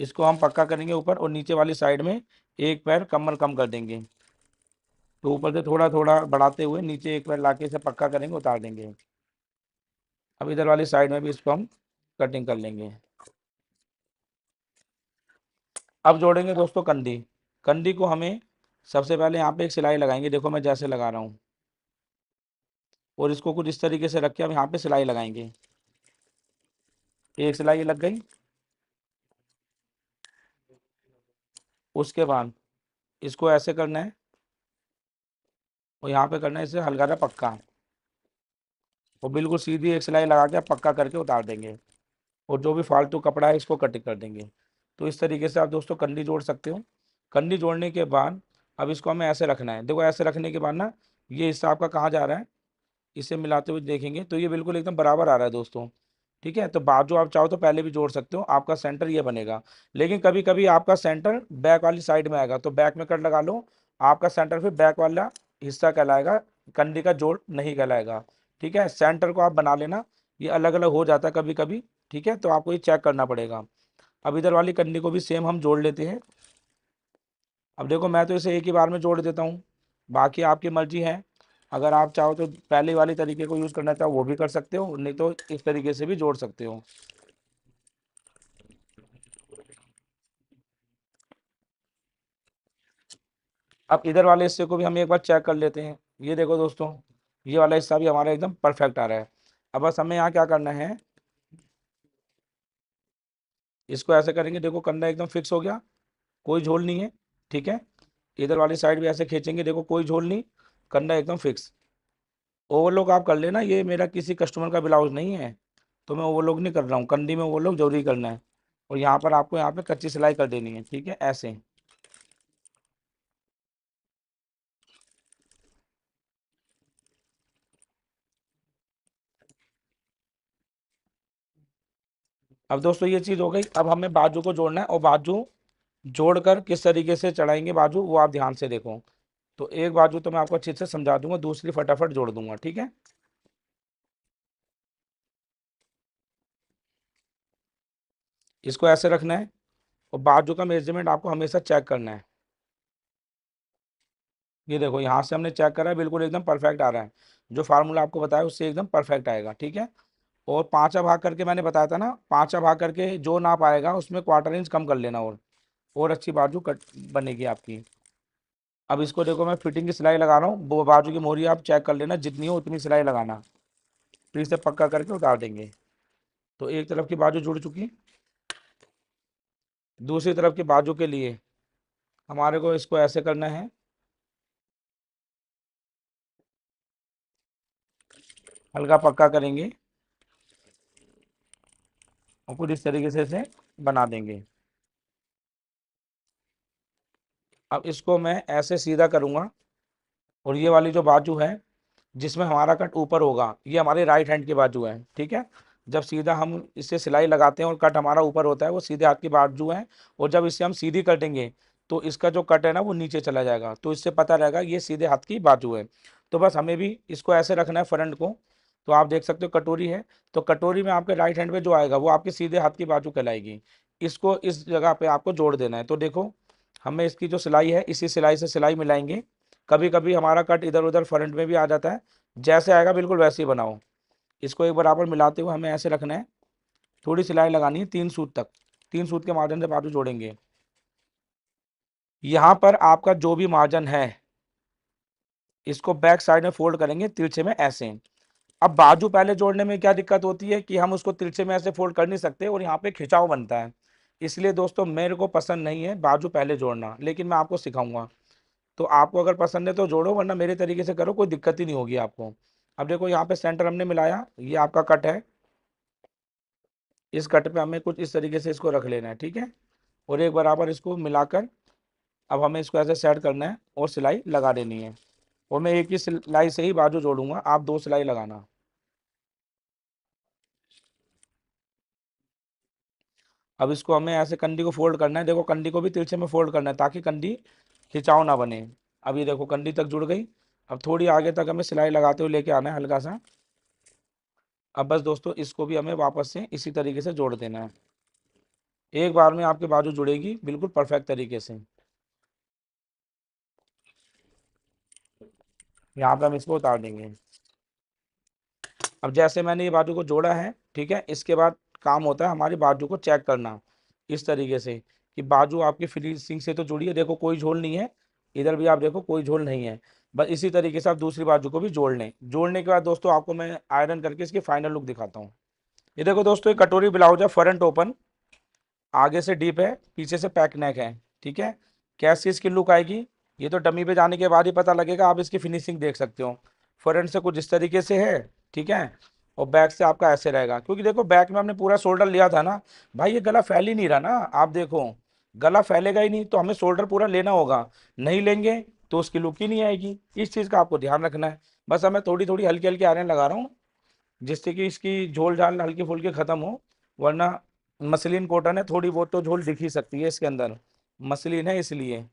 इसको हम पक्का करेंगे ऊपर, और नीचे वाली साइड में एक पैर कमर कम कर देंगे। तो ऊपर से थोड़ा थोड़ा बढ़ाते हुए नीचे एक पैर लाके इसे पक्का करेंगे, उतार देंगे। अब इधर वाली साइड में भी इसको हम कटिंग कर लेंगे। अब जोड़ेंगे दोस्तों कंधी। कंधी को हमें सबसे पहले यहाँ पे एक सिलाई लगाएंगे, देखो मैं जैसे लगा रहा हूँ, और इसको कुछ इस तरीके से रख के हम यहाँ पे सिलाई लगाएंगे। एक सिलाई लग गई। उसके बाद इसको ऐसे करना है, और यहाँ पे करना है इसे हल्का सा पक्का, और बिल्कुल सीधी एक सिलाई लगा के पक्का करके उतार देंगे। और जो भी फालतू कपड़ा है इसको कटिंग कर देंगे। तो इस तरीके से आप दोस्तों कंडी जोड़ सकते हो। कंडी जोड़ने के बाद अब इसको हमें ऐसे रखना है। देखो ऐसे रखने के बाद ना, ये हिस्सा आपका कहाँ जा रहा है, इसे मिलाते हुए देखेंगे तो ये बिल्कुल एकदम बराबर आ रहा है दोस्तों। ठीक है, तो बाजू आप चाहो तो पहले भी जोड़ सकते हो, आपका सेंटर ये बनेगा। लेकिन कभी कभी आपका सेंटर बैक वाली साइड में आएगा, तो बैक में कट लगा लो। आपका सेंटर फिर बैक वाला हिस्सा कहलाएगा, कंडी का जोड़ नहीं कहलाएगा। ठीक है, सेंटर को आप बना लेना, ये अलग अलग हो जाता है कभी कभी। ठीक है, तो आपको ये चेक करना पड़ेगा। अब इधर वाली कंडी को भी सेम हम जोड़ लेते हैं। अब देखो मैं तो इसे एक ही बार में जोड़ देता हूँ, बाकी आपकी मर्जी है। अगर आप चाहो तो पहले वाली तरीके को यूज़ करना चाहो वो भी कर सकते हो, नहीं तो इस तरीके से भी जोड़ सकते हो। अब इधर वाले हिस्से को भी हम एक बार चेक कर लेते हैं। ये देखो दोस्तों, ये वाला हिस्सा भी हमारा एकदम परफेक्ट आ रहा है। अब बस हमें यहाँ क्या करना है, इसको ऐसे करेंगे, देखो कंधा एकदम फिक्स हो गया। कोई झोल नहीं है, ठीक है। इधर वाली साइड भी ऐसे खींचेंगे, देखो कोई झोल नहीं, कंधा एकदम फिक्स। ओवरलॉक आप कर लेना, ये मेरा किसी कस्टमर का ब्लाउज नहीं है, तो मैं ओवरलॉक नहीं कर रहा हूँ, कंडी में ओवरलॉक जरूरी करना है। और यहाँ पर आपको यहाँ पे कच्ची सिलाई कर देनी है, ठीक है, ऐसे। अब दोस्तों ये चीज़ हो गई, अब हमें बाजू को जोड़ना है, और बाजू जोड़कर किस तरीके से चढ़ाएंगे बाजू, वो आप ध्यान से देखो। तो एक बाजू तो मैं आपको अच्छे से समझा दूंगा, दूसरी फटाफट जोड़ दूंगा, ठीक है। इसको ऐसे रखना है, और बाजू का मेजरमेंट आपको हमेशा चेक करना है। ये देखो यहाँ से हमने चेक करा है, बिल्कुल एकदम परफेक्ट आ रहा है, जो फार्मूला आपको बताया उससे एकदम परफेक्ट आएगा, ठीक है। और पांचा भाग करके मैंने बताया था ना, पांचा भाग करके जो नाप आएगा उसमें क्वार्टर इंच कम कर लेना, और अच्छी बाजू कट बनेगी आपकी। अब इसको देखो मैं फिटिंग की सिलाई लगा रहा हूँ, वो बाजू की मोहरी आप चेक कर लेना, जितनी हो उतनी सिलाई लगाना, फिर इसे पक्का करके उतार देंगे। तो एक तरफ की बाजू जुड़ चुकी, दूसरी तरफ की बाजू के लिए हमारे को इसको ऐसे करना है, हल्का पक्का करेंगे, और कुछ इस तरीके से इसे बना देंगे। अब इसको मैं ऐसे सीधा करूँगा, और ये वाली जो बाजू है जिसमें हमारा कट ऊपर होगा, ये हमारे राइट हैंड की बाजू है, ठीक है। जब सीधा हम इसे सिलाई लगाते हैं और कट हमारा ऊपर होता है, वो सीधे हाथ की बाजू है। और जब इसे हम सीधी कटेंगे तो इसका जो कट है ना वो नीचे चला जाएगा, तो इससे पता रहेगा ये सीधे हाथ की बाजू है। तो बस हमें भी इसको ऐसे रखना है फ्रंट को। तो आप देख सकते हो कटोरी है, तो कटोरी में आपके राइट हैंड पे जो आएगा वो आपके सीधे हाथ की बाजू कहलाएगी। इसको इस जगह पे आपको जोड़ देना है। तो देखो हमें इसकी जो सिलाई है, इसी सिलाई से सिलाई मिलाएंगे। कभी कभी हमारा कट इधर उधर फ्रंट में भी आ जाता है, जैसे आएगा बिल्कुल वैसे ही बनाओ। इसको एक बराबर मिलाते हुए हमें ऐसे रखना है, थोड़ी सिलाई लगानी है 3 सूत तक, 3 सूत के मार्जिन से बाजू जोड़ेंगे। यहाँ पर आपका जो भी मार्जिन है, इसको बैक साइड में फोल्ड करेंगे तिरछे में ऐसे। अब बाजू पहले जोड़ने में क्या दिक्कत होती है कि हम उसको तिरछे में ऐसे फोल्ड कर नहीं सकते, और यहाँ पे खिंचाव बनता है। इसलिए दोस्तों मेरे को पसंद नहीं है बाजू पहले जोड़ना, लेकिन मैं आपको सिखाऊंगा। तो आपको अगर पसंद है तो जोड़ो, वरना मेरे तरीके से करो, कोई दिक्कत ही नहीं होगी आपको। अब देखो यहाँ पे सेंटर हमने मिलाया, ये आपका कट है, इस कट पे हमें कुछ इस तरीके से इसको रख लेना है, ठीक है। और एक बराबर इसको मिलाकर अब हमें इसको ऐसे सेट करना है, और सिलाई लगा देनी है। और मैं एक ही सिलाई से ही बाजू जोड़ूंगा, आप 2 सिलाई लगाना। अब इसको हमें ऐसे कंडी को फोल्ड करना है, देखो कंडी को भी तिरछे में फोल्ड करना है ताकि कंडी खिंचाव ना बने। अब ये देखो कंडी तक जुड़ गई। अब थोड़ी आगे तक हमें सिलाई लगाते हुए लेके आना है हल्का सा। अब बस दोस्तों इसको भी हमें वापस से इसी तरीके से जोड़ देना है, एक बार में आपकी बाजू जुड़ेगी बिल्कुल परफेक्ट तरीके से। यहाँ पे हम इसको उतार देंगे। अब जैसे मैंने ये बाजू को जोड़ा है, ठीक है, इसके बाद काम होता है हमारी बाजू को चेक करना, इस तरीके से कि बाजू आपकी फिनिशिंग से तो जुड़ी है, देखो कोई झोल नहीं है, इधर भी आप देखो कोई झोल नहीं है। बस इसी तरीके से आप दूसरी बाजू को भी जोड़ लें। जोड़ने के बाद दोस्तों आपको मैं आयरन करके इसकी फाइनल लुक दिखाता हूँ। ये देखो दोस्तों, ये कटोरी ब्लाउज है, फ्रंट ओपन, आगे से डीप है, पीछे से पैक नेक है, ठीक है। कैसी इसकी लुक आएगी ये तो डमी पे जाने के बाद ही पता लगेगा, आप इसकी फिनिशिंग देख सकते हो। फ्रंट से कुछ इस तरीके से है, ठीक है, और बैक से आपका ऐसे रहेगा, क्योंकि देखो बैक में हमने पूरा शोल्डर लिया था ना, भाई ये गला फैल ही नहीं रहा ना, आप देखो गला फैलेगा ही नहीं, तो हमें शोल्डर पूरा लेना होगा, नहीं लेंगे तो उसकी लुक ही नहीं आएगी। इस चीज़ का आपको ध्यान रखना है। बस अब मैं थोड़ी थोड़ी हल्की हल्की आयरन लगा रहा हूँ, जिससे कि इसकी झोल झाल हल्की फुल्की खत्म हो, वरना मसलिन कॉटन है, थोड़ी बहुत तो झोल दिख ही सकती है इसके अंदर, मसलिन है इसलिए।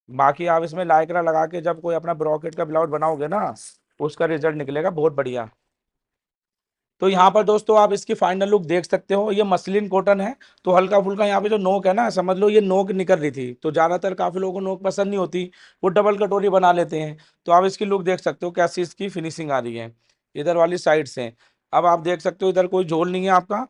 बाकी आप इसमें लाइक्रा लगा के जब कोई अपना ब्रॉकेट का ब्लाउज बनाओगे ना, उसका रिजल्ट निकलेगा बहुत बढ़िया। तो यहाँ पर दोस्तों आप इसकी फाइनल लुक देख सकते हो, ये मसलिन कॉटन है, तो हल्का फुल्का यहाँ पे जो नोक है ना, समझ लो ये नोक निकल रही थी, तो ज्यादातर काफी लोगों को नोक पसंद नहीं होती, वो डबल कटोरी बना लेते हैं। तो आप इसकी लुक देख सकते हो कैसी इसकी फिनिशिंग आ रही है इधर वाली साइड से। अब आप देख सकते हो इधर कोई झोल नहीं है आपका,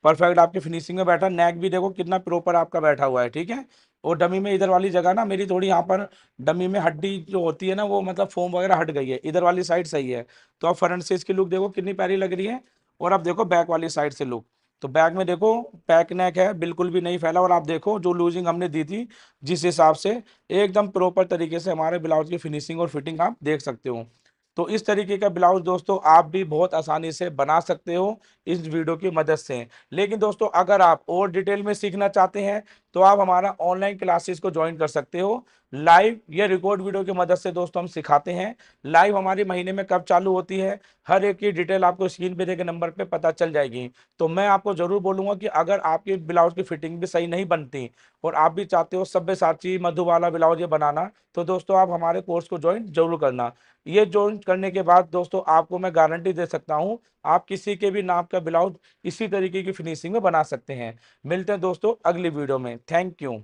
परफेक्ट आपकी फिनिशिंग में बैठा, नेक भी देखो कितना प्रॉपर आपका बैठा हुआ है, ठीक है। और डमी में इधर वाली जगह ना मेरी थोड़ी यहाँ पर डमी में हड्डी जो होती है ना, वो मतलब फोम वगैरह हट गई है, इधर वाली साइड सही है। तो आप फ्रंट से इसकी लुक देखो कितनी प्यारी लग रही है, और अब देखो बैक वाली साइड से लुक। तो बैक में देखो पैक नेक है, बिल्कुल भी नहीं फैला, और आप देखो जो लूजिंग हमने दी थी जिस हिसाब से, एकदम प्रॉपर तरीके से हमारे ब्लाउज की फिनिशिंग और फिटिंग आप देख सकते हो। तो इस तरीके का ब्लाउज दोस्तों आप भी बहुत आसानी से बना सकते हो इस वीडियो की मदद से। लेकिन दोस्तों अगर आप और डिटेल में सीखना चाहते हैं तो आप हमारा ऑनलाइन क्लासेस को ज्वाइन कर सकते हो। लाइव या रिकॉर्ड वीडियो की मदद से दोस्तों हम सिखाते हैं। लाइव हमारी महीने में कब चालू होती है, हर एक की डिटेल आपको स्क्रीन पे देखे नंबर पे पता चल जाएगी। तो मैं आपको जरूर बोलूंगा कि अगर आपकी ब्लाउज की फिटिंग भी सही नहीं बनती और आप भी चाहते हो सब्यसाची मधुबाला ब्लाउज ये बनाना, तो दोस्तों आप हमारे कोर्स को ज्वाइन जरूर करना। ये ज्वाइन करने के बाद दोस्तों आपको मैं गारंटी दे सकता हूं, आप किसी के भी नाप का ब्लाउज इसी तरीके की फिनिशिंग में बना सकते हैं। मिलते हैं दोस्तों अगली वीडियो में। Thank you.